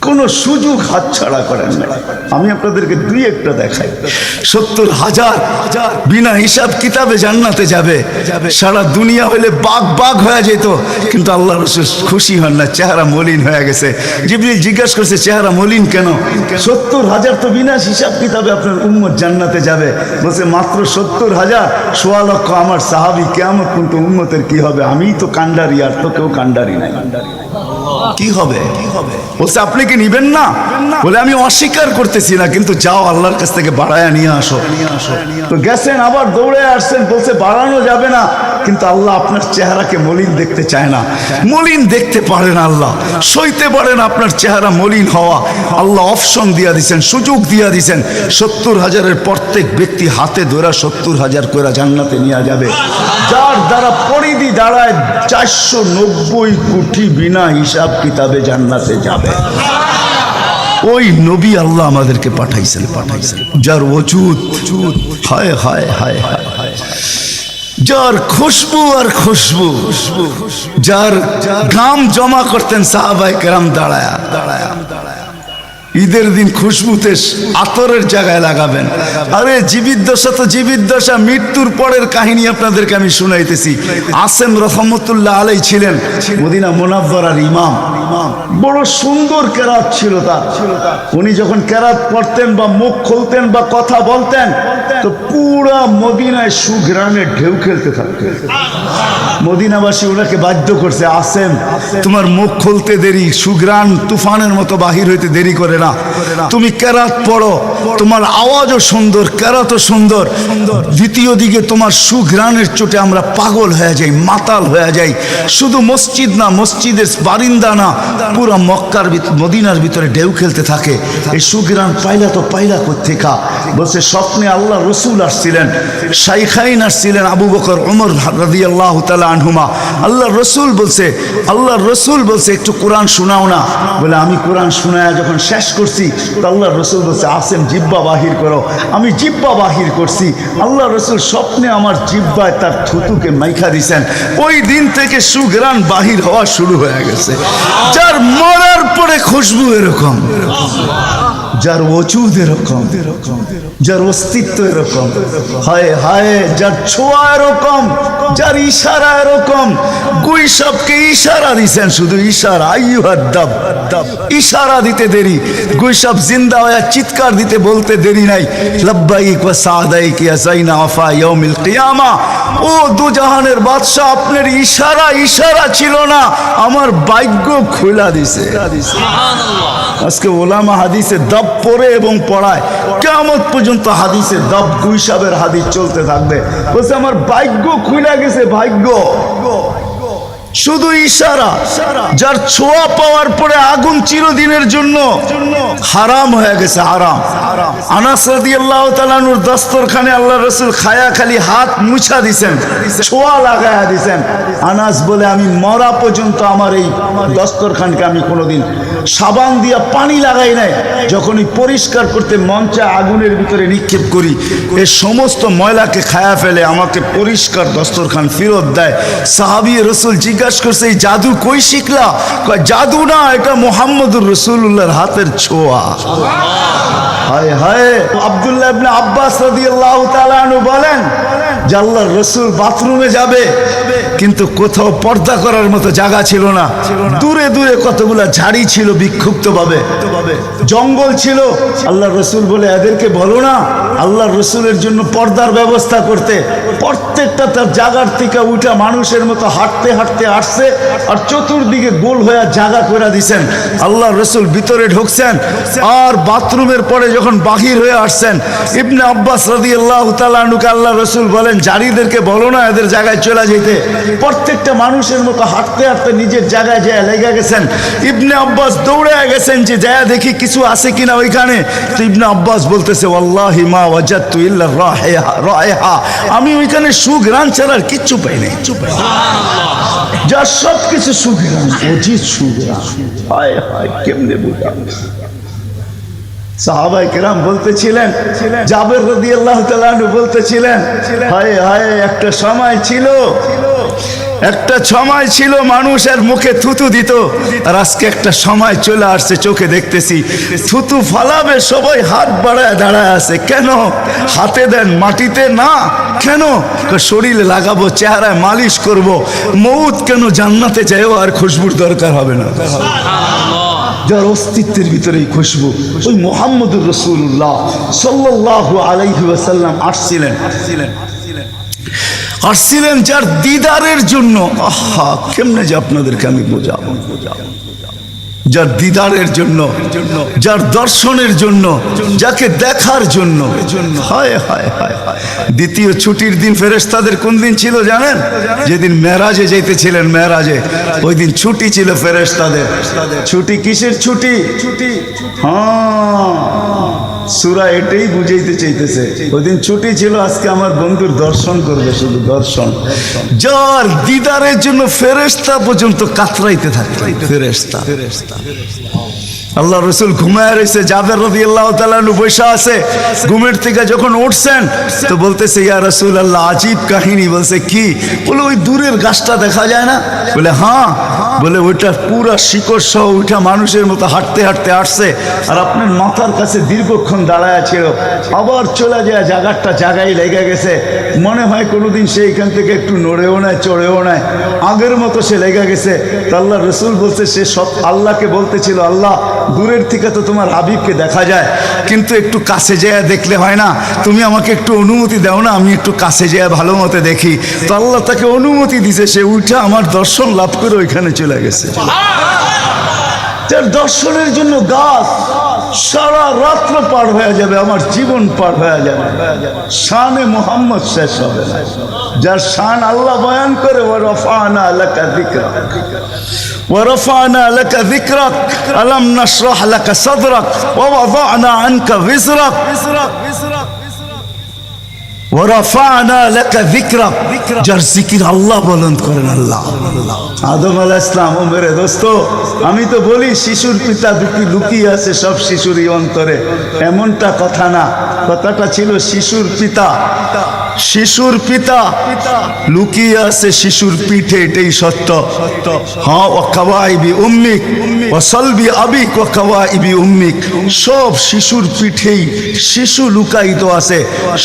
কোনো সুযোগ হাতছাড়া করেন না। আমি আপনাদেরকে দুই একটা দেখাই। 70,000 বিনা হিসাব কিতাবে জান্নাতে যাবে। সারা দুনিয়া হলে বাগ বাগ হয়ে যেত, কিন্তু আল্লাহ রাসূল খুশি হন না, চেহারা মলিন হয়ে গেছে। জিবরিল জিজ্ঞাসা করছে, চেহারা মলিন কেন? 70,000 তো বিনা হিসাব কিতাবে আপনার উম্মত জান্নাতে যাবে। বলছে মাত্র 70,000, 1.25 লক্ষ আমার সাহাবী, কিয়ামত পর্যন্ত উম্মতের কি হবে? আমিই তো কান্ডারি, আর তো কেউ কান্ডারি নাই। কি হবে? বলছে আপনি কি নিবেন না? বলে আমি অস্বীকার করতেছি না, কিন্তু যাও আল্লাহর কাছ থেকে বাড়ায়া নিয়ে আসো। তো গেছেন, আবার দৌড়ে আসছেন, বলছে বাড়ানো যাবে না, কিন্তু আল্লাহ আপনার চেহারাকে মলিন দেখতে চায় না। মলিন দেখতে পারেন আল্লাহ, সইতে পারেন আপনার চেহারা মলিন হওয়া। আল্লাহ অপশন দিয়া দিছেন, সুযোগ দিয়া দিছেন। 70,000-এর প্রত্যেক ব্যক্তি হাতে ধরা 70,000 করে জান্নাতে নিয়ে যাবে। যার দ্বারা পরিধি দাঁড়ায় 490 কোটি বিনা হিসাব কিতাবে জান্নাতে যাবে। ওই নবী আল্লাহ আমাদেরকে পাঠাইছেন, যার ওজুদ হায় হায় হায় হায় হায়, যার খুশবু আর খুশবু, যার ঘাম জমা করতেন সাহাবায়ে কেরাম দাঁড়ায়া। ঈদের দিন খুশবুতে আতরের জায়গায় লাগাবেন। আরে জীবিত দশা তো জীবিত দশা, মৃত্যুর পরের কাহিনী আপনাদেরকে আমি শুনাইতেছি। আসেম রহমতুল্লাহ আলাই ছিলেন মদিনা মুনাওয়ারার ইমাম। বড় সুন্দর কেরাত ছিল তার। উনি যখন কেরাত পড়তেন বা মুখ খুলতেন বা কথা বলতেন, তো পুরা মদিনায় সুঘ্রাণের ঢেউ খেলতে থাকতেন। মদিনাবাসী ওনাকে বাধ্য করছে, আসেম তোমার মুখ খুলতে দেরি, সুঘ্রাণ তুফানের মতো বাহির হইতে দেরি করে না, তুমি কেরাত পড়ো, তোমার আওয়াজও সুন্দর, কেরাতও সুন্দর। দ্বিতীয় দিকে তোমার সুঘ্রাণের চোটে আমরা পাগল হয়ে যাই, মাতাল হয়ে যাই। শুধু মসজিদ না, মসজিদের বারিন্দা না, পুরো মক্কার মদিনার ভিতরে ঢেউ খেলতে থাকে। এই সুঘ্রাণ পাইলা তো পাইলা কোত্থেকা? বলছে স্বপ্নে আল্লাহ রসুল আসছিলেন, শাইখাইন আসছিলেন, আবু বকর ওমর রাদিয়াল্লাহু তাআলা আনহুমা। আল্লাহ রসুল বলছে একটু কোরআন শোনাও না। বলে আমি কোরআন শোনায়া যখন শেষ করছি, তো আল্লাহ রসুল বলছে আসেম জিব্বা বাহির করো। আমি জিব্বা বাহির করছি, আল্লাহ রসুল স্বপ্নে আমার জিব্বায় তার থুতুকে মাইখা দিছেন। ওই দিন থেকে সুঘ্রাণ বাহির হওয়া শুরু হয়ে গেছে। যার মরার পরে খুশবু এরকম, যার ওজুদ এরকম, যার অস্তিত্ব এরকম, হায় হায়, যার ছোঁয়া এরকম, যার ইশারা এরকম। গুইসাবকে ইশারা দিছেন, শুধু ইশারা, আইয়ুহাদ দাব, ইশারা দিতে দেরি। গুইসাব জিন্দা হয়ে চিৎকার দিতে বলতে দেরি নাই, লাব্বাইক ওয়া সাদাইক ইয়া যাইনা ওয়াফা ইয়াউমিল কিয়ামা। ও দুজাহানের বাদশা, আপনার ইশারা ছিল না, আমার ভাগ্য খুলা দিছে। আজকে ওলামা হাদিসে দাব পড়ে এবং পড়ায়, কিয়ামত পর্যন্ত হাদিসে দাব, গুইসাবের হাদিস চলতে থাকবে। বলছে আমার ভাগ্য খুলে গেছে, ভাগ্য। শুধু ইশারা। যার ছোঁয়া পাওয়ার পরে আগুন চিরদিনের জন্য হারাম হয়ে গেছে, হারাম। আনাস রাদিয়াল্লাহু তাআলা আনহুর দস্তরখানে আল্লাহ রাসূল খায়া খালি হাত মুছা দিছেন, ছোঁয়া লাগায়া দিছেন। আনাস বলে আমি মরা পর্যন্ত আমার এই দস্তরখানকে আমি কোনোদিন সাবান দিয়া পানি লাগাই নাই। যখনই পরিষ্কার করতে মন চায় আগুনের ভিতরে নিক্ষেপ করি, এই সমস্ত ময়লাকে খায়া ফেলে, আমাকে পরিষ্কার দস্তরখান ফেরত দেয়। সাহাবী রাসূল জিজ্ঞাসা করছে এই জাদু কই শিখলা? কয় জাদু না, এটা মুহাম্মদুর রাসূলুল্লাহর হাতের ছোঁয়া। হায় হায়। আব্দুল্লাহ ইবনে আব্বাস রাদিয়াল্লাহু তাআলা আনহু বলেন যে আল্লাহর রাসূল বাথরুমে যাবে, কিন্তু কোথাও পর্দা করার মতো জায়গা ছিল না। দূরে দূরে কতগুলা ঝাড়ি ছিল, বিক্ষুব্ধ ভাবে জঙ্গল ছিল। আল্লাহর রাসূল বলে এদেরকে বলো না আল্লাহর রাসূলের জন্য পর্দার ব্যবস্থা করতে। প্রত্যেকটা তার জায়গার থেকে উঠা মানুষের মতো হাঁটতে হাঁটতে আসছে, আর চতুর্দিকে গোল হয়ে জায়গা করে দিছেন। আল্লাহর রাসূল ভিতরে ঢুকছেন, আর বাথরুমের পরে যখন বাহির হয়ে আসছেন, ইবনে আব্বাস রাদিয়াল্লাহু তাআলা আনহুকে আল্লাহর রাসূল বলেন জারিদেরকে বলো না এদের জায়গায় চলে যেতে। প্রত্যেকটা মানুষের মতো হাঁটতে হাঁটতে নিজের জায়গায় যায় লেগে গেছেন। ইবনে আব্বাস দৌড়ে গেছেন যে যায় দেখি কিছু আছে কিনা ওইখানে। তো ইবনে আব্বাস বলতেছে ওয়াল্লাহি মা ওয়াজাদতু ইল্লা রায়হা, আমি ওইখানে সুঘ্রাণ ছাড়া আর কিচ্ছু পাই নাই। যা সব কিছু সুঘ্রাণ, অজিত সুঘ্রাণ। হায় হায়, কেমনে বুঝা। সাহাবায়ে কেরাম বলতেছিলেন, জাবের রাদিয়াল্লাহু তাআলা আনহু বলতেছিলেন, হায় হায় একটা সময় ছিল মানুষের মুখে থুতু দিত, আর আজকে একটা সময় চলে আসছে চোখে দেখতেছি থুতু ফালাবে সবাই হাত বাড়ায় দাঁড়ায় আছে। কেন? হাতে দেন, মাটিতে না। কেন? শরীরে লাগাবো, চেহারায় মালিশ করব। মৌত কেন? জান্নাতে যাইও আর খুশবুর দরকার হবে না। যার অস্তিত্বের ভিতরে খুশবু, ওই মুহাম্মদুর রাসূলুল্লাহ সাল্লাল্লাহু আলাইহি ওয়াসাল্লাম আসছিলেন যার দিদারের জন্য। আহা, কেমনে যে আপনাদেরকে আমি বোঝাবো। যার দিদারের জন্য, যার দর্শনের জন্য, যাকে দেখার জন্য। হায় হায় হায় হায়। দ্বিতীয় ছুটির দিন ফেরেশতাদের কোন দিন ছিল জানেন? যেদিন মেরাজে যাইতেছিলেন, মেরাজে ওই দিন ছুটি ছিল ফেরেশতাদের। ছুটি কিসের ছুটি? হ্যাঁ, সূরা এটাই বুঝাইতে চাইতেছে। ওই দিন ছুটি ছিল, আজকে আমার বন্ধুর দর্শন করবে, শুধু দর্শন। যার দিদারের জন্য ফেরেশতা পর্যন্ত কাতরাইতে থাকে। ফেরেশতা আল্লাহ রসুল ঘুমায় রয়েছে, জাবের রাদিয়াল্লাহু তাআলা আনহু বসে আছে। ঘুমের থেকে যখন উঠছেন তো বলতেছে, ইয়া রাসূলুল্লাহ, আজীব কাহিনী। বলছে কি? বলে ওই দূরের গাছটা দেখা যায় না? বলে হ্যাঁ। বলে ওইটা পুরা শিকড় সহ ওইটা মানুষের মতো হাঁটতে হাঁটতে আসছে, আর আপনার মাথার কাছে দীর্ঘক্ষণ দাঁড়ায় ছিল, আবার চলে যায় জায়গায় লেগে গেছে। মনে হয় কোনোদিন সে এখান থেকে একটু নড়েও নেয়, চড়েও নেয়, আগের মতো সে লেগে গেছে। তো আল্লাহ রসুল বলছে, সে সব আল্লাহকে বলতেছিল, আল্লাহ দূরের থেকে তো তোমার হাবিবকে দেখা যায়, কিন্তু একটু কাছে যেয়ে দেখলে হয় না? তুমি আমাকে একটু অনুমতি দাও না, আমি একটু কাছে যেয়ে ভালো মতো দেখি। তো আল্লাহ তাকে অনুমতি দিছে, সে উঠে আমার দর্শন লাভ করে ওইখানে চলে গেছে। যার দর্শনের জন্য গাছ সারা রাত্র পার হয়ে যাবে, আমার জীবন পার হয়ে যাবে, শানে মুহাম্মদ শেষ হবে না। যার শান আল্লাহ বয়ান করে, ওয়ারফানা লাকা যিকরাক, ওয়ারফানা লাকা যিকরাক, আলাম নাশরাহ লাকা সাদরাক, ওয়া ওয়াদানা আনকা বিজরাক, ওয়ারফানা লাকা যিকরাক। যার জিকির আল্লাহ বুলন্দ করেন আল্লাহ। আদম আলাইহিস সালাম, ও মেরে দোস্ত, আমি তো বলি শিশুর পিতা দুটি লুকিয়ে আছে সব শিশুরই অন্তরে, এমনটা কথা না। কথাটা ছিল শিশুর পিতা। শিশুর পিতা লুকিয়ে আছে শিশুর পিঠে, এটাই সত্য। হ্যাঁ, ওয়া কাওয়াইবি উম্মিক ওয়া সালবি আবিক ওয়া কাওয়াইবি উম্মিক। সব শিশুর পিঠেই শিশু লুকায়িত আছে।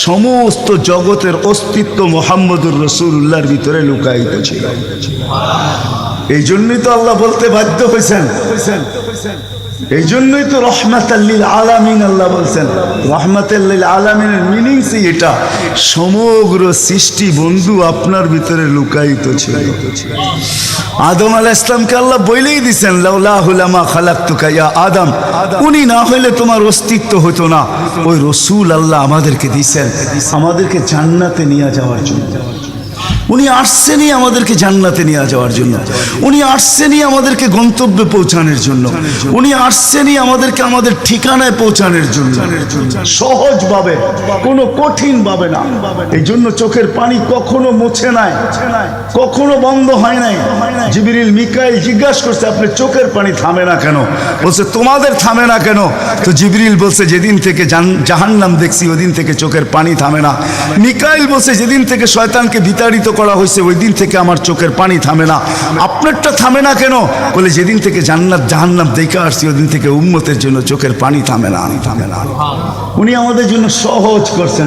সমস্ত জগতের অস্তিত্ব মুহাম্মদুর রাসূলুল্লাহর ভিতরে লুকায়িত ছিল। এই জন্যই তো আল্লাহ বলতে বাধ্য হয়েছেন, এই জন্যই তো রহমাতাল লিল আলামিন আল্লাহ বলছেন। রহমাতাল লিল আলামিনের মিনিংস এটা, সমগ্র সৃষ্টি বন্ধু আপনার ভিতরে লুকায়িত ছিল। আদম আলাইহিস সালামকে আল্লাহ বলেই দিয়েছেন, লাউলাহু লামা খালাকতুকা ইয়া আদম, উনি না হইলে তোমার অস্তিত্ব হতো না। ওই রসূল আল্লাহ আমাদেরকে দিয়েছেন আমাদেরকে জান্নাতে নিয়ে যাওয়ার জন্য। উনি আসছেনই আমাদেরকে জান্নাতে নিয়ে যাওয়ার জন্য, উনি আসছেনই আমাদেরকে গন্তব্যে পৌঁছানোর জন্য, উনি আসছেনই আমাদেরকে আমাদের ঠিকানায় পৌঁছানোর জন্য, সহজভাবে, কোনো কঠিন ভাবে না। এই জন্য চোখের পানি কখনো মুছে নাই, কখনো বন্ধ হয় নাই। জিবরিল মিকাইল জিজ্ঞাসা করছে, আপনি চোখের পানি থামে না কেন? বলছে তোমাদের থামে না কেন? তো জিবরিল বলছে, যেদিন থেকে জাহান্নাম দেখছি ওই দিন থেকে চোখের পানি থামে না। মিকাইল বলছে, যেদিন থেকে শয়তানকে বিতাড়িত করা হয়েছে ওই দিন থেকে আমার চোখের পানি থামে না। আপনারটা থামে না কেন? বলে, যেদিন থেকে জান্নাত জাহান্নাম দেখে আসছি ওই দিন থেকে উম্মতের জন্য চোখের পানি থামে না। উনি আমাদের জন্য সহজ করছেন,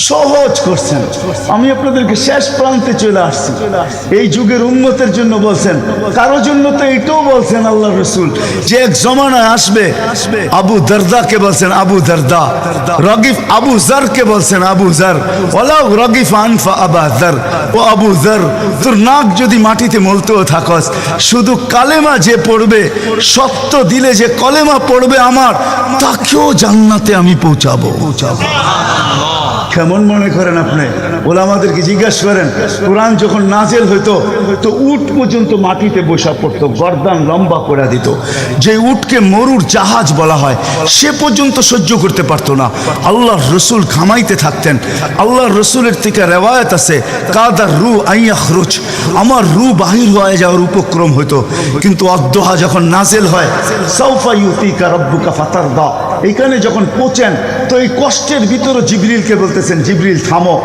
সহজ করছেন। আমি আপনাদেরকে শেষ প্রান্তে চলে আসছি। এই যুগের উম্মতের জন্য বলছেন, কারো জন্য তো এটাও বলছেন আল্লাহ রসুল, যে এক জমানায় আসবে। আবু দারদাকে বলছেন আবু দারদা, রগিফ আবু জারকে বলছেন আবু জার, ওয়ালাউ রগিফ আনফা আবা জার, ও আবু জার, তোর নাক যদি মাটিতে মলতেও থাকস, শুধু কালেমা যে পড়বে, সত্য দিলে যে কলেমা পড়বে আমার, তাকেও জান্নাতে আমি পৌঁছাবো। কেমন মনে করেন আপনি? ওলামাদেরকে জিজ্ঞাসা করেন, কোরআন যখন নাজেল হইতো তো উট পর্যন্ত মাটিতে বসা পড়তো, গর্দান লম্বা করে দিত। যে উটকে মরুর জাহাজ বলা হয় সে পর্যন্ত সহ্য করতে পারতো না। আল্লাহর রসুল ঘামাইতে থাকতেন। আল্লাহর রসুলের থেকে রেওয়ায়ত আছে, কাদার রু আইয়াখরুজ, আমার রু বাহির হয়ে যাওয়ার উপক্রম হইতো। কিন্তু অদ্দোহা যখন নাজেল হয়, সাউফা ইউতিকা রাব্বুকা ফাতারদা, এইখানে যখন পৌঁছেন তো এই কষ্টের ভিতরে জিবরিলকে বলতেছেন, জিবরিল থামো,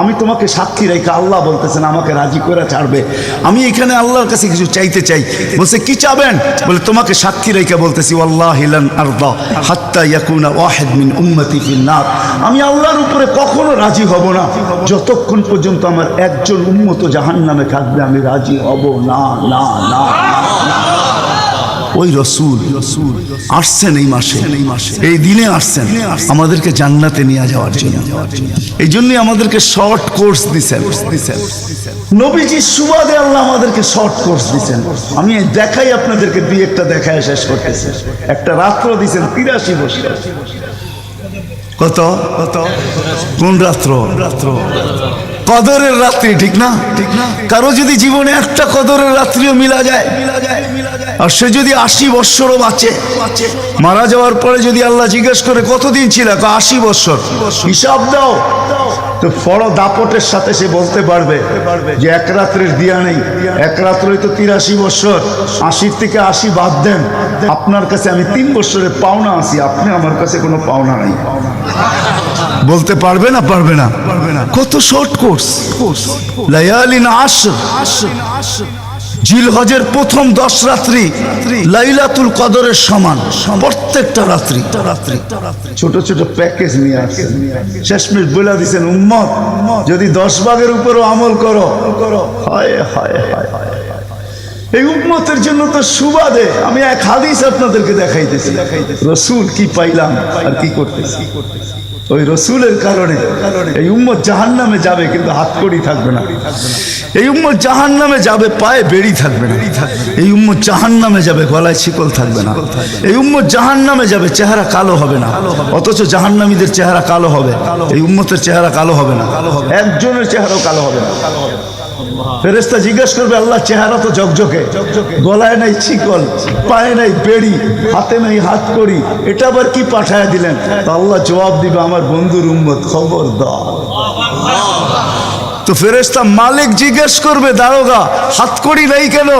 আমি তোমাকে সাক্ষী রেখে, আল্লাহ বলতেছেন আমাকে রাজি করে ছাড়বে। আমি এখানে আল্লাহর কাছে কিছু চাইতে চাই। বলছে কি চাবেন? বলে তোমাকে সাক্ষী রেখে বলতেছি, ওয়াল্লাহি লান আরদা হাত্তা ইয়াকুনা ওয়াহিদ মিন উম্মতি ফিন নার, আমি আল্লাহর উপরে কখনো রাজি হব না যতক্ষণ পর্যন্ত আমার একজন উম্মত জাহান্নামে থাকবে, আমি রাজি হব না না না। ওই রসুল আসছেন এই মাসে, এই দিনে আসছেন আমাদেরকে জান্নাতে নিয়ে যাওয়ার জন্য। এই জন্যই আমাদেরকে শর্ট কোর্স দিচ্ছেন। নবীজির সুবাদে আল্লাহ আমাদেরকে শর্ট কোর্স দিচ্ছেন। আমি দেখাই আপনাদেরকে দুই একটা দেখায় শেষ করতেছি। একটা রাত্র দিচ্ছেন 83 বছর। কত কত কোন রাত্র? কদরের রাত্রি, ঠিক না? ঠিক না? কারো যদি জীবনে একটা কদরের রাত্রিও মিলা যায়, আর সে যদি 80 বৎসরও বাঁচে, মারা যাওয়ার পরে যদি আল্লাহ জিজ্ঞেস করে কতদিন ছিল, 80 বৎসর, হিসাব দাও, তো বড় দাপটের সাথে সে বলতে পারবে যে এক রাত্রের দিয়া নেই, এক রাত্রই তো 83 বৎসর, 80 থেকে 80 বাদ দেন, আপনার কাছে আমি 3 বৎসরের পাওনা আছি, আপনি আমার কাছে কোনো পাওনা নাই। বলতে পারবে না? পারবে না। কত শর্ট কোর্স। লায়ালিন আশর, জিলহজের প্রথম 10 রাত্রি লাইলাতুল কদরের সমান, প্রত্যেকটা রাত্রি। ছোট ছোট প্যাকেজ নিয়ে আসছেন, শেষমেশ বলে দিচ্ছেন উম্মত যদি 10 ভাগের উপরও আমল করো, হায় হায় হায় হায়। এই উম্মতের জন্য তো সুবাদে আমি এক হাদিস আপনাদেরকে দেখাইতেছি, রসুল কি পাইলাম আর কি করতেছি। ওই রসুলের কারণে এই উম্মত জাহান্নামে যাবে, কিন্তু হাতকড়ি থাকবে না। এই উম্মত জাহান্নামে যাবে, পায়ে বেড়ি থাকবে না। এই উম্মত জাহান্নামে যাবে, গলায় শিকল থাকবে না। এই উম্মত জাহান্নামে যাবে, চেহারা কালো হবে না। অথচ জাহান্নামীদের চেহারা কালো হবে, এই উম্মতের চেহারা কালো হবে না। একজনের চেহারাও কালো হবে না। ফেরেশতা জিজ্ঞেস করবে, আল্লাহ চেহারা তো ঝকঝকে, গলায় নাই শিকল, পায়ে নাই বেড়ি, হাতে নাই হাতকড়ি, এটা আবার কি পাঠায় দিলেন? তো আল্লাহ জবাব দিবে, আমার বন্ধুর উম্মত, খবরদার। তো ফেরেশতা মালিক জিজ্ঞেস করবে, দারোগা হাতকড়ি নেই কেন?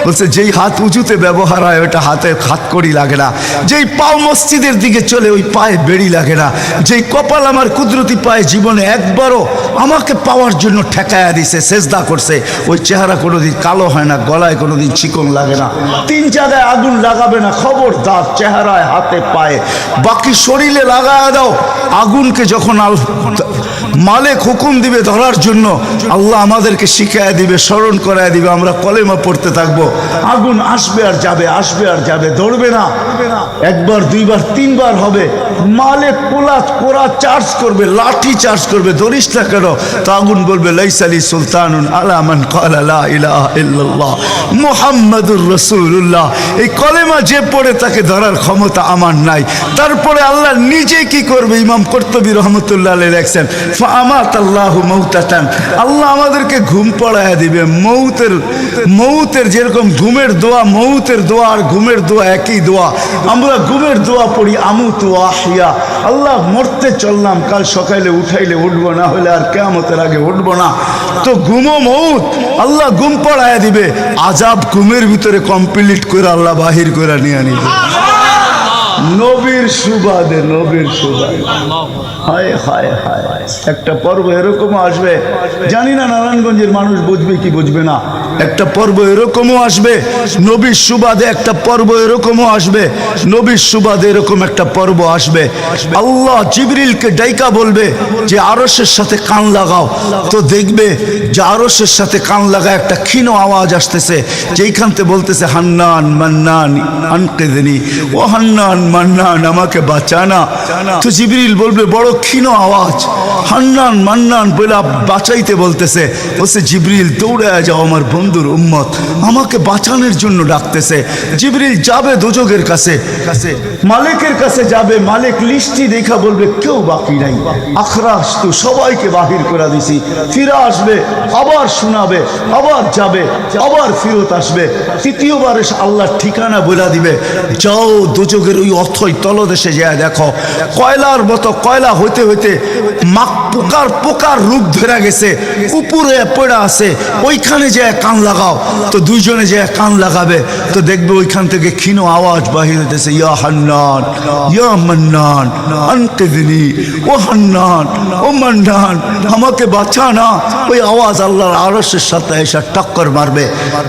বলছে যেই হাত উঁচুতে ব্যবহার হয় ওটা হাতে হাতকড়ি লাগে না। যেই পাও মসজিদের দিকে চলে ওই পায়ে বেড়ি লাগে না। যেই কপাল আমার কুদরতি পায়ে জীবনে একবারও আমাকে পাওয়ার জন্য ঠেকায়া দিছে, সেজদা করছে, ওই চেহারা কোনোদিন কালো হয় না, গলায় কোনোদিন চিকন লাগে না, 3 জায়গায় আগুন লাগাবে না। খবরদার, চেহারায়, হাতে, পায়ে, বাকি শরীরে লাগায়া দাও। আগুনকে যখন মালিক হুকুম দিবে ধরার জন্য, আল্লাহ আমাদেরকে শিখায় দিবে, স্মরণ করায় দিবে, আমরা কলেমা পড়তে থাকবো। আগুন আসবে আর যাবে, আসবে আর যাবে, ধরবে না। একবার, দুইবার, 3 বার হবে। মালিক কোরা চার্জ করবে, লাঠি চার্জ করবে, ধরিস না কেন? তো আগুন বলবে, লাইসালি সুলতানুন আলা মান ক্বালা লা ইলাহা ইল্লাল্লাহ মুহাম্মাদুর রাসূলুল্লাহ। এই কলেমা যে পড়ে তাকে ধরার ক্ষমতা আমার নাই। তারপরে আল্লাহ নিজে কি করবে? ইমাম কুরতুবী রাহমাতুল্লাহ আলাইহি লেখছেন, ফাআমাতাল্লাহু মাউতাতান, আল্লাহ আমাদেরকে ঘুম পড়ায় দিবে। মৌতের যেরকম ঘুমের দোয়া, মৌতের দোয়া আর ঘুমের দোয়া একই দোয়া। আমরা ঘুমের দোয়া পড়ি, আমুতু আহিয়া, আল্লাহ মরতে চললাম, কাল সকালে উঠাইলে উঠবো, না হলে আর কিয়ামতের আগে উঠবো না। তো ঘুমো মৌত, আল্লাহ ঘুম পড়ায় দিবে। আজাব ঘুমের ভিতরে কমপ্লিট করে আল্লাহ বাহির করে নিয়ে নিবে। নবীর সুবাদে, নবীর সুবাদে। হায় হায় হায়, একটা পর্ব এরকমও আসবে, জানি না নারায়ণগঞ্জের মানুষ বুঝবে কি বুঝবে না। একটা পর্ব এরকমও আসবে নবীর সুবাদে, একটা পর্ব এরকমও আসবে নবীর সুবাদে, এরকম একটা পর্ব আসবে। আল্লাহ জিবরিলকে ডাইকা বলবে যে আরশের সাথে কান লাগাও। তো দেখবে যে আরশের সাথে কান লাগা একটা ক্ষীণ আওয়াজ আসতেছে, যেইখানতে বলতেছে, হান্নান মান্নান আনকিদনি, ও হান্নান মান্নান আমাকে বাঁচানা। তো জিবরিল বলবে, বড় ক্ষীণ আওয়াজ, হান্নান মান্নান বলে বাঁচাইতে বলতেছে। বলছে, জিবরিল দৌড়ে যাও, আমার বন্ধুর উম্মত আমাকে বাঁচানোর জন্য ডাকতেছে। জিবরিল যাবে দোজখের কাছে, মালিকের কাছে যাবে, মালিক লিস্টি দেখা বলবে কেউ বাকি নাই, আখরাস তো সবাইকে বাহির করে দিছি। ফিরে আসবে, আবার শোনাবে, আবার যাবে, আবার ফিরত আসবে। তৃতীয়বার এসে আল্লাহর ঠিকানা বলে দিবে, যাও দোজখের ওই অথই তলদেশে যায় দেখো, কয়লার মতো কয়লা হইতে হইতে পোকার রূপ ধরে গেছে, উপরে পড়ে আছে, ওইখানে যে কান লাগাও। তো দুইজনে যে কান লাগাবে তো দেখবে ওইখান থেকে ক্ষীণ আওয়াজ বাহির হইতেছে, ইয়া হান্নান ইয়া মান্নান আনকিযনি, ও হান্নান ও মান্নান আমাকে বাঁচা না। ওই আওয়াজ আল্লাহর আরশের সাথে এসে টক্কর মারবে,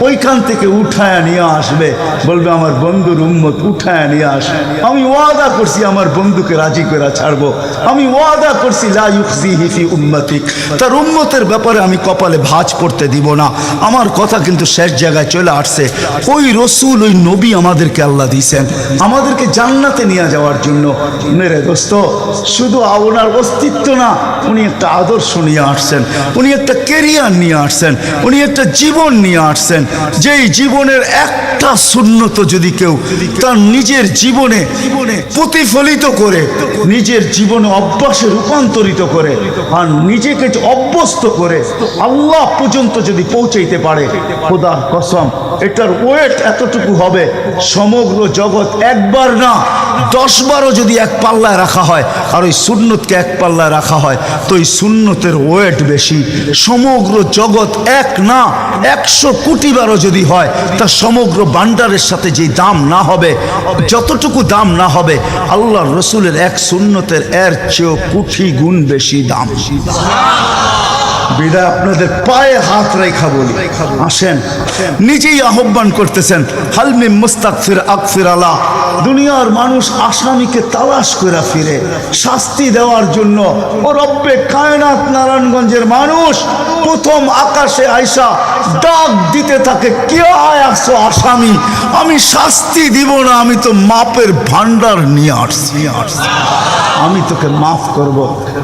ওইখান থেকে উঠায় নিয়ে আসবে, বলবে আমার বন্ধুর উম্মত উঠায় নিয়ে আস, আমি ওয়াদা করছি আমার বন্ধুকে রাজি করে ছাড়বো, আমি ওয়াদা করছি লা ইউখজিহি ফি উম্মতিক, তার উম্মতের ব্যাপারে আমি কপালে ভাঁজ পড়তে দিব না। আমার কথা কিন্তু শেষ জায়গায় চলে আসছে। ওই রসুল, ওই নবী আমাদেরকে আল্লাহ দিয়েছেন আমাদেরকে জান্নাতে নিয়ে যাওয়ার জন্য। মেরে দোস্ত, শুধু ওনার অস্তিত্ব না, উনি একটা আদর্শ নিয়ে আসছেন, উনি একটা কেরিয়ার নিয়ে আসছেন, উনি একটা জীবন নিয়ে আসছেন। যেই জীবনের একটা সুন্নত যদি কেউ তার নিজের জীবনে প্রতিফলিত করে, নিজের জীবনে অভ্যাসে রূপান্তরিত করে, আর নিজেকে অভ্যস্ত করে আল্লাহ পর্যন্ত যদি পৌঁছাইতে পারে, খোদার কসম এটার ওয়েট এতটুকু হবে, সমগ্র জগৎ একবার না 10 বারও যদি এক পাল্লায় রাখা হয় আর ওই সুন্নতকে এক পাল্লায় রাখা হয়, তো ওই সুন্নতের ওয়েট বেশি। সমগ্র জগৎ এক না 100 কোটি বারও যদি হয়, তা সমগ্র ভান্ডারের সাথে যে দাম না হবে, যতটুকু দাম না হবে, আল্লাহর রসুলের এক সুন্নতের এর চেয়েও কোটি গুণ বেশি দাম। বিদায় আপনাদের পায়ে হাত রেখা বলি, আসেন। নিজেই আহ্বান করতেছেন, হালমি মুস্তাগফির আগফির আলা। দুনিয়ার মানুষ আসামিকে তালাশ করে ফিরে শাস্তি দেওয়ার জন্য। ও রব্বে কায়নাত নারায়ণগঞ্জের মানুষ প্রথম আকাশে আইসা ডাক দিতে থাকে, কে আসো আসামি, আমি শাস্তি দিব না, আমি তো মাপের ভান্ডার নিয়ে আসছি, আমি তোকে মাফ করব।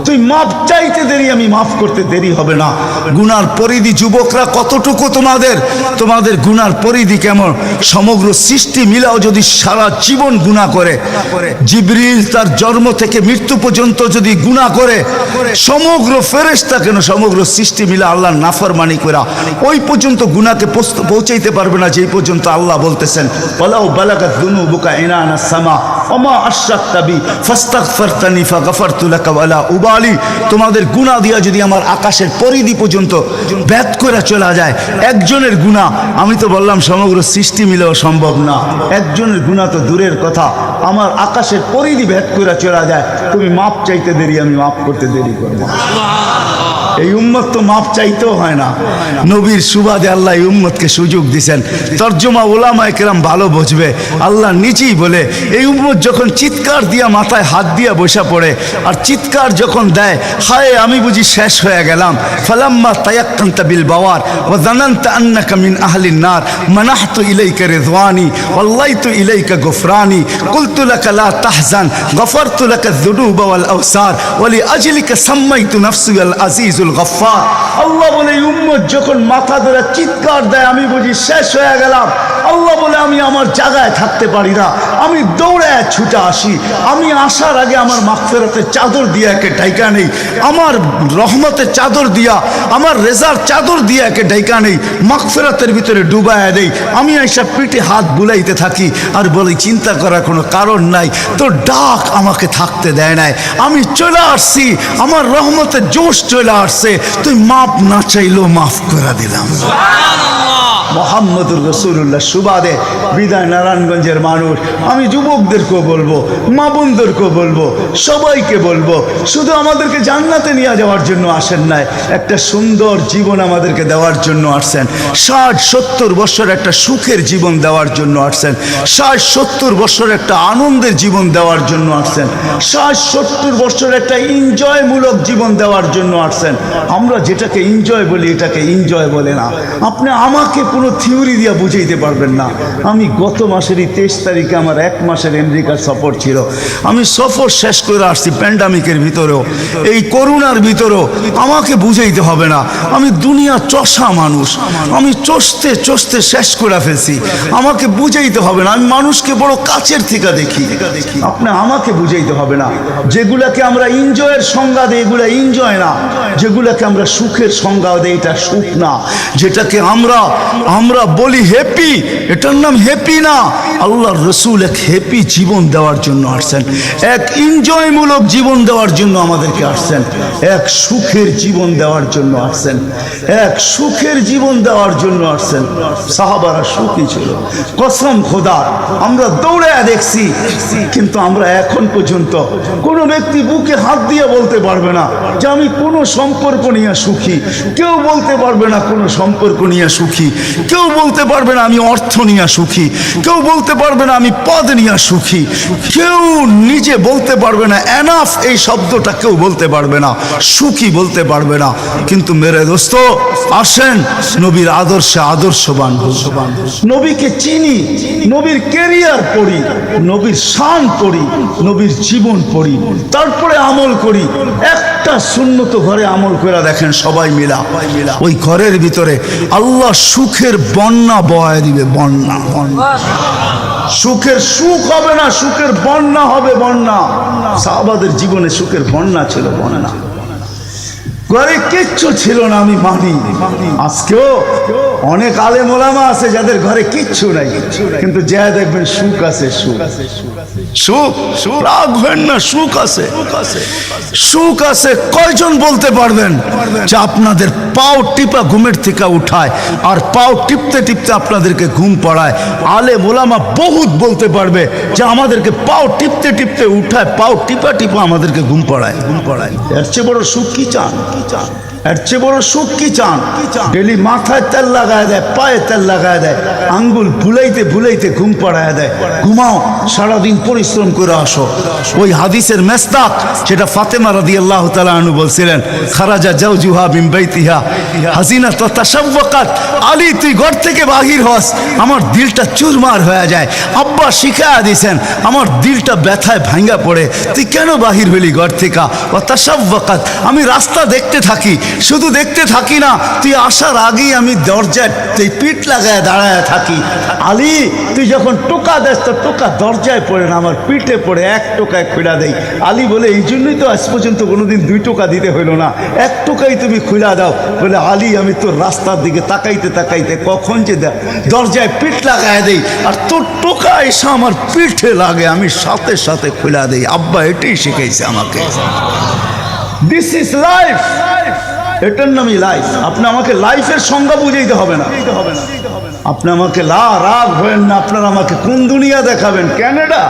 তুই মাফ চাইতে দেরি, আমি মাফ করতে দেরি হবে না। গুনার পরিধি যুবকরা কতটুকু তোমাদের গুনার পরিধি কেমন? সমগ্র সৃষ্টি মিলাও যদি সারা জীবন গুনাহ করে, জিবরিল তার জন্ম থেকে মৃত্যু পর্যন্ত যদি গুনাহ করে, সমগ্র ফেরেশতা কেন সমগ্র সৃষ্টি মিলা আল্লাহর নাফরমানি করা ওই পর্যন্ত গুনাহকে পৌঁছাইতে পারবে না, যেই পর্যন্ত আল্লাহ বলতেছেন ওয়ালাউ বালাগাত যুনুবুকা ইনানাস সামা ওমা আশরাকতা বি ফাস্তাগফারতানি ফাগফারতু লাকা ওয়ালা উবালি। তোমাদের গুনাহ দিয়া যদি আমার আকাশের পরিধি পর্যন্ত ভেদ করে চলা যায়, একজনের গুনাহ, আমি তো বললাম সমগ্র সৃষ্টি মিলেও সম্ভব না, একজনের গুনাহ তো দূরের কথা, আমার আকাশের পরিধি ভেদ করে চলা যায়, তুমি মাপ চাইতে দেরি, আমি মাপ করতে দেরি করবো। এই উম্মত তো মাপ চাইতেও হয় না, নবীর সুবাদে আল্লাহ এই উম্মতকে সুযোগ দিয়েছেন। তর্জমা ওলামায়ে কেরাম ভালো বুঝবে, আল্লাহ নিজেই বলে এই উম্মত যখন চিৎকার দিয়া মাথায় হাত দিয়া বসা পড়ে আর চিৎকার যখন দেয়, হায় আমি বুঝি শেষ হয়ে গেলাম, ফালাম্মা তায়াক্কানতা বিল বাওয়ার ওয়া যানানতা আন্নাকা মিন আহলিন নার মানাহতু ইলাইকা রিদওয়ানি ওয়াল্লাইতু ইলাইকা গুফরানি কুলতু লাকা লা তাহজান গফারতু লাকা যুনুবা ওয়াল আওসার ওয়া লিআজলিকা সাম্মাইতু নাফসি আল আজিজুল গফফার। আল্লাহ বলে এই উম্মত যখন মাথা ধরে চিৎকার দেয়, আমি বুঝি শেষ হয়ে গেলাম। আল্লাহ বলে আমি আমার জায়গায় থাকতে পারি না, আমি দৌড়ে ছুটে আসি, আমি আসার আগে আমার মাগফিরাতের চাদর দিয়ে একে ঢাইকা নেই, আমার রহমতের চাদর দিয়া, আমার রেজার চাদর দিয়ে একে ঢাইকা নেই, মাগফিরাতের ভিতরে ডুবায়া দেই। আমি এইসব পিঠে হাত বুলাইতে থাকি আর বলি চিন্তা করার কোনো কারণ নাই, তো ডাক আমাকে থাকতে দেয় নাই, আমি চলে আসছি, আমার রহমতের জোশ চলে আসছে, তুই মাপ না চাইলেও মাফ করে দিলাম। মোহাম্মদুর রাসূলুল্লাহ সুবাদে বিদায় নারায়ণগঞ্জের মানুষ, আমি যুবকদেরকেও বলবো, মা বোনদেরকেও বলবো, সবাইকে বলবো, শুধু আমাদেরকে জান্নাতে নিয়ে যাওয়ার জন্য আসেন নাই, একটা সুন্দর জীবন আমাদেরকে দেওয়ার জন্য আসছেন। 60-70 বছর একটা সুখের জীবন দেওয়ার জন্য আসছেন, 60-70 বছর একটা আনন্দের জীবন দেওয়ার জন্য আসছেন, 60-70 বছর একটা এনজয়মূলক জীবন দেওয়ার জন্য আসছেন। আমরা যেটাকে এনজয় বলি এটাকে এনজয় বলে না। আপনি আমাকে কোনো থিওরি দিয়া বুঝাইতে পারবেন না। আমি গত মাসেরই 23 তারিখে আমার 1 মাসের আমেরিকার সফর ছিল। আমি সফর শেষ করে আসছি প্যান্ডামিকের ভিতরেও, এই করোনার ভিতরেও। আমাকে বুঝাইতে হবে না, আমি দুনিয়া চষা মানুষ, আমি চষতে চষতে শেষ করে ফেলছি। আমাকে বুঝাইতে হবে না, আমি মানুষকে বড় কাছের থেকে দেখি। আপনি আমাকে বুঝাইতে হবে না। যেগুলাকে আমরা এনজয়ের সংজ্ঞা দিই এগুলা এনজয় না, যেগুলাকে আমরা সুখের সংজ্ঞা দিই এটা সুখ না। যেটাকে আমরা বলি হ্যাপি, এটার নাম হ্যাপি না। আল্লাহর রসুল এক হ্যাপি জীবন দেওয়ার জন্য আসছেন, এক এনজয়মূলক জীবন দেওয়ার জন্য আমাদেরকে আসছেন, এক সুখের জীবন দেওয়ার জন্য আসছেন, এক সুখের জীবন দেওয়ার জন্য আসছেন। সাহাবারা সুখী ছিল, কসম খোদা। আমরা দৌড়ে দেখছি, কিন্তু আমরা এখন পর্যন্ত কোনো ব্যক্তি বুকে হাত দিয়ে বলতে পারবে না যে আমি কোনো সম্পর্ক নিয়ে সুখী। কেউ বলতে পারবে না কোনো সম্পর্ক নিয়ে সুখী। কেউ বলতে পারবে না আমি অর্থ নিয়ে সুখী। কেউ বলতে পারবে না আমি পদ নিয়ে সুখী। কেউ নিজে বলতে পারবে না এনাফ এই শব্দটা কেউ বলতে পারবে না, সুখী বলতে পারবে না। কিন্তু মেরে দোস্ত আসেন নবীর আদর্শে আদর্শবান, নবীকে চিনি, নবীর ক্যারিয়ার পড়ি, নবীর শান পড়ি, নবীর জীবন পড়ি, তারপরে আমল করি। একটা সুন্নত ঘরে আমল করে দেখেন সবাই মিলা, ওই ঘরের ভিতরে আল্লাহ সুখের বন্যা বয়ে দিবে। বন্যা, সুখের সুখ হবে না, সুখের বন্যা হবে। বন্যা সাহাবাদের জীবনে সুখের বন্যা ছিল, বন্যা। ঘরে কিচ্ছু ছিল না, আমি মানি। আজকেও অনেক আলেম ওলামা আছে যাদের ঘরে কিচ্ছু নাই, কিন্তু যা দেখবেন সুখ আছে। সুখ রাগ হবেন না, সুখ আছে, সুখ আছে। কয়জন বলতে পারবেন যে আপনাদের পাও টিপা ঘুমের থেকে উঠায় আর পাও টিপতে টিপতে আপনাদেরকে ঘুম পড়ায়? আলেম ওলামা বহুত বলতে পারবে যে আমাদেরকে পাও টিপতে টিপতে উঠায়, পাও টিপা টিপা আমাদেরকে ঘুম পড়ায়। এর চেয়ে বড় সুখ কি চান? এর চেয়ে বড় সুখ কি চান? ডেলি মাথায় তেল লাগায় দেয়, পায়ে তেল লাগায় দেয়, আঙ্গুল ভুলাইতে ভুলাইতে ঘুম পাড়ায় দেয়। ঘুমাও, সারাদিন পরিশ্রম করে আসো। ওই হাদিসের মেসদাক যেটা ফাতেমা রাদিয়াল্লাহু তাআলা আনহু বলছিলেন, খারাজা জাওজুহা মিন বাইতিহা হাসিনা তাতাশাওয়াকাত। আলী তুই ঘর থেকে বাহির হস, আমার দিলটা চুরমার হয়ে যায়। আব্বা শিখায়া দিয়েছেন, আমার দিলটা ব্যথায় ভাঙ্গা পড়ে। তুই কেন বাহির হইলি ঘর থেকে? তাশাওয়াকাত, আমি রাস্তা দেখতে থাকি, শুধু দেখতে থাকি না, তুই আসার আগেই আমি দরজায় পিঠ লাগায় দাঁড়ায় থাকি। আলী তুই যখন টোকা দেস তো টোকা দরজায় পড়ে না, আমার পিঠে পড়ে, 1 টোকায় খুলা দেই। আলী বলে এই জন্যই তো আজ পর্যন্ত কোনোদিন 2 টোকা দিতে হইল না, 1 টোকাই তুমি খুলা দাও। বলে আলী আমি তোর রাস্তার দিকে তাকাইতে তাকাইতে কখন যে দরজায় পিঠ লাগায় দেই, আর তোর টোকা এসে আমার পিঠে লাগে, আমি সাথে সাথে খুলা দেই। আব্বা এটাই শিখাইছে আমাকে। দিস ইজ লাইফ, এটার নামই লাইফ। আপনি আমাকে লাইফের সংজ্ঞা বুঝাইতে হবে না। আপনি আমাকে রাগ হবেন না। আপনারা আমাকে কোন দুনিয়া দেখাবেন? Canada,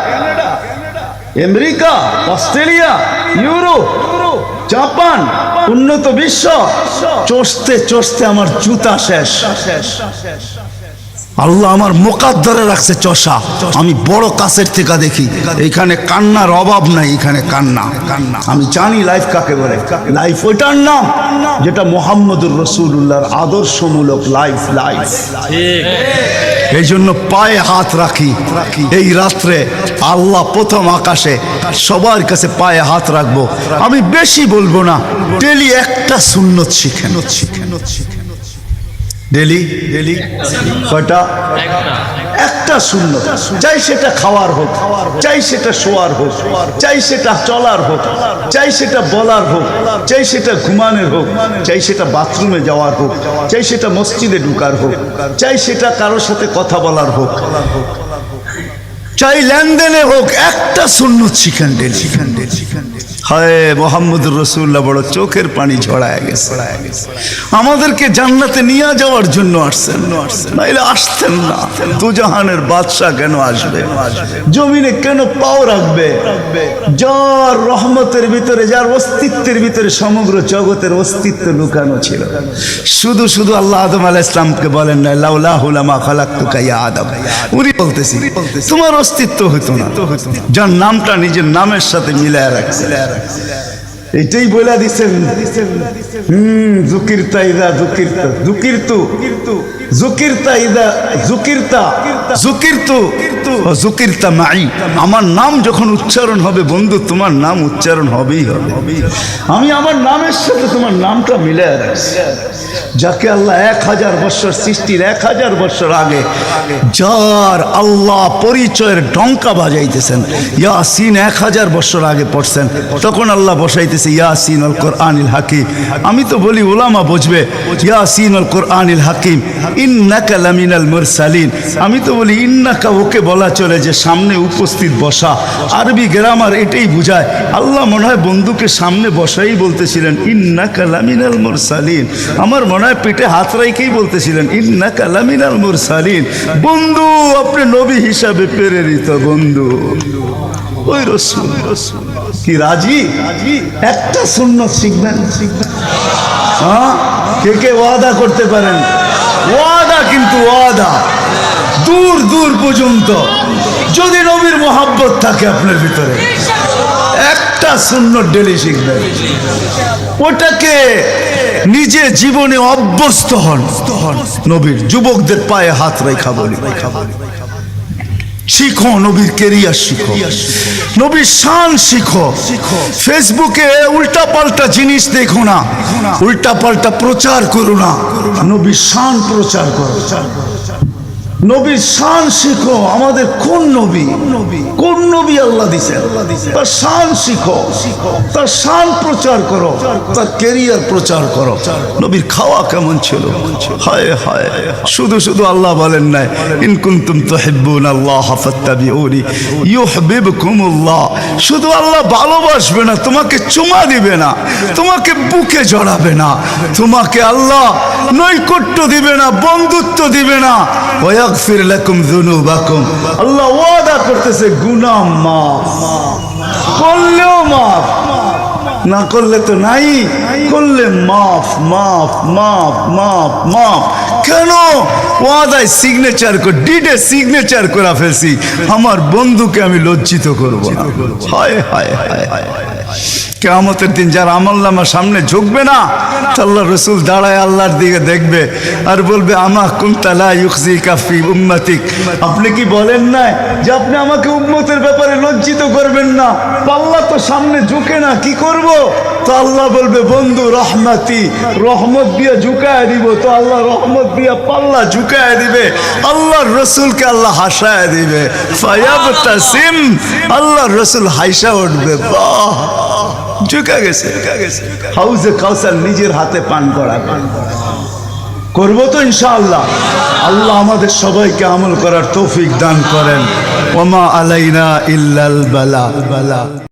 America, Australia, Europe, Japan, উন্নত বিশ্ব। চষতে চষতে আমার জুতা শেষ। আল্লাহ আমার মোকাদ্দরে রাখছে চষা। আমি বড় কাছের থেকে দেখি, এখানে কান্নার অভাব নাই, এখানে কান্না। আমি জানি লাইফ কাকে বলে। লাইফ ওইটার নাম যেটা মুহাম্মদুর রাসূলুল্লাহর আদর্শমূলক লাইফ। এই জন্য পায়ে হাত রাখি। এই রাত্রে আল্লাহ প্রথম আকাশে সবার কাছে পায়ে হাত রাখবো। আমি বেশি বলবো না, ডেলি একটা সুন্নত শিখেন। ডেলি কয়টা? একটা সুন্নত। চাই সেটা খাওয়ার হোক, চাই সেটা শোয়ার হোক, চাই সেটা চলার হোক, চাই সেটা বলার হোক, চাই সেটা ঘুমানোর হোক, চাই সেটা বাথরুমে যাওয়ার হোক, চাই সেটা মসজিদে ঢুকার হোক, চাই সেটা কারোর সাথে কথা বলার হোক, চাই লেনদেনে হোক, একটা সুন্নত শিখেন ডেলি। হায় মুহাম্মদুর রাসূলুল্লাহ বড় চোখের পানি ঝরায় গেছে। আমাদেরকে জান্নাতে নিয়ে যাওয়ার জন্য আসছেন, নাইলে আসতেন না। দুজাহানের বাদশা কেন আসবে? জমিনে কেন পাও রাখবে? যার রহমতের ভিতরে, যার অস্তিত্বের ভিতরে সমগ্র জগতের অস্তিত্ব লুকানো ছিল। শুধু শুধু আল্লাহ আদম আলাইহিস সালামকে বলেন না লাউলাহু লামা খালাকতুকা ইয়া আদম। উনি বলতেছি তোমার অস্তিত্ব হতো না, যার নামটা নিজের নামের সাথে মিলায় রাখছে। এটাই বলে দিছেন যুকিরতা ইদা যুকিরতা যুকিরতু যুকিরতা ইদা যুকিরতা যুকিরতু ওয়া যুকিরতা মাই। আমার নাম যখন উচ্চারণ হবে বন্ধু, তোমার নাম উচ্চারণ হবেই হবে। আমি আমার নামের সাথে তোমার নামটা মিলায় রাখছি। যাকে আল্লাহ 1000 বছর সৃষ্টির 1000 বছর আগে যার আল্লাহ পরিচয়ের ডঙ্কা বাজাইতেছেন, ইয়াসিন 1000 বছর আগে পড়ছেন, তখন আল্লাহ বসাইতেছে ইয়াসিন আল কোরআনিল হাকিম। আমি তো বলি ওলামা বুঝবে, ইয়াসিন আল কোরআনিল হাকিম ইন্নাকা লামিনাল মুরসালিন। আমি তো বলি ইন্নাকা ওকে বলা চলে যে সামনে উপস্থিত বসা, আরবি গ্রামার এটাই বুঝায়। আল্লাহ মনে হয় বন্ধুকে সামনে বসাই বলতেছিলেন ইন্নাকা লামিনাল মুরসালিন। আমার মনে হয় পেটে হাত রাইকেই বলতেছিলেন ইন্নাকা লামিনাল মুরসালিন। বন্ধু আপনি নবী হিসাবে প্রেরিত বন্ধু। ওই রাসূল কি রাজি? একটা সুন্নাত শিখবেন। হ্যাঁ, কে কে ওয়াদা করতে পারেন? ওয়াদা, কিন্তু ওয়াদা দূর দূর পর্যন্ত। যদি নবীর মোহাব্বত থাকে আপনার ভিতরে, একটা সুন্নাত ডেলি শিখবেন, ওটাকে নিজে জীবনে অভ্যস্ত হন। নবীর যুবকদের পায়ে হাত রেখা বলি, শিখো নবীর কেরিয়ার, শিখো নবীর শান, শিখো। ফেসবুকে উল্টা পাল্টা জিনিস দেখো না, উল্টা পাল্টা প্রচার করো না, নবীর শান প্রচার করো। নবীর শান শিখো। আমাদের কোন নবী, কোন নবী আল্লাহ দিছেন, তার শান শিখো, তার শান প্রচার করো, তার কেরিয়ার প্রচার করো। নবীর খাওয়া কেমন ছিল, হায় হায়। শুধু শুধু আল্লাহ বলেন নাই ইন কুনতুম তুহিব্বুনাল্লাহ ফাত্তাবিউনি ইউহিব্বুকুমুল্লাহ। শুধু আল্লাহ ভালোবাসবে না, তোমাকে চুমা দিবে না, তোমাকে বুকে জড়াবে না, তোমাকে আল্লাহ নৈকট্য দিবে না, বন্ধুত্ব দিবে না। ওয়াগফির লাকুম যুনুবাকুম। আল্লাহ ওয়াদা করতেছে গুনাহ মাফ করলেও মাফ, না করলে তো নাই, করলে মাফ মাফ মাফ মাফ মাফ। কেন? ওয়াদায় সিগনেচার করে, ডিডে সিগনেচার করে ফেলছি, আমার বন্ধুকে আমি লজ্জিত করব না। হায় হায় হায় হায়। কিয়ামতের দিন যার আমলনামা সামনে ঝুঁকবে না, আল্লাহ রসুল দাঁড়ায় আল্লাহর দিকে দেখবে আর বলবে আমা কুনতা লা ইউখজিকা ফি উম্মতিক। আপনি কি বলেন না যে আপনি আমাকে উম্মতের ব্যাপারে লজ্জিত করবেন না? পাল্লা তো সামনে ঝুঁকে না, কি করব? তো আল্লাহ বলবে বন্ধু রহমতি, রহমত দিয়ে ঝুঁকায় দিব। তো আল্লাহ রহমত দিয়ে পাল্লা ঝুঁকায় দিবে, আল্লাহর রসুলকে আল্লাহ হাসায় দিবে। ফায়াবতাসিম, আল্লাহর রসুল হাইসা উঠবে, বাহ ঝুঁকা গেছে। হাউজে কাউসার নিজের হাতে পান করা করবো তো ইনশাআল্লাহ। আল্লাহ আমাদের সবাইকে আমল করার তৌফিক দান করেন। ওমা আলাইনা ইল্লাল বালা।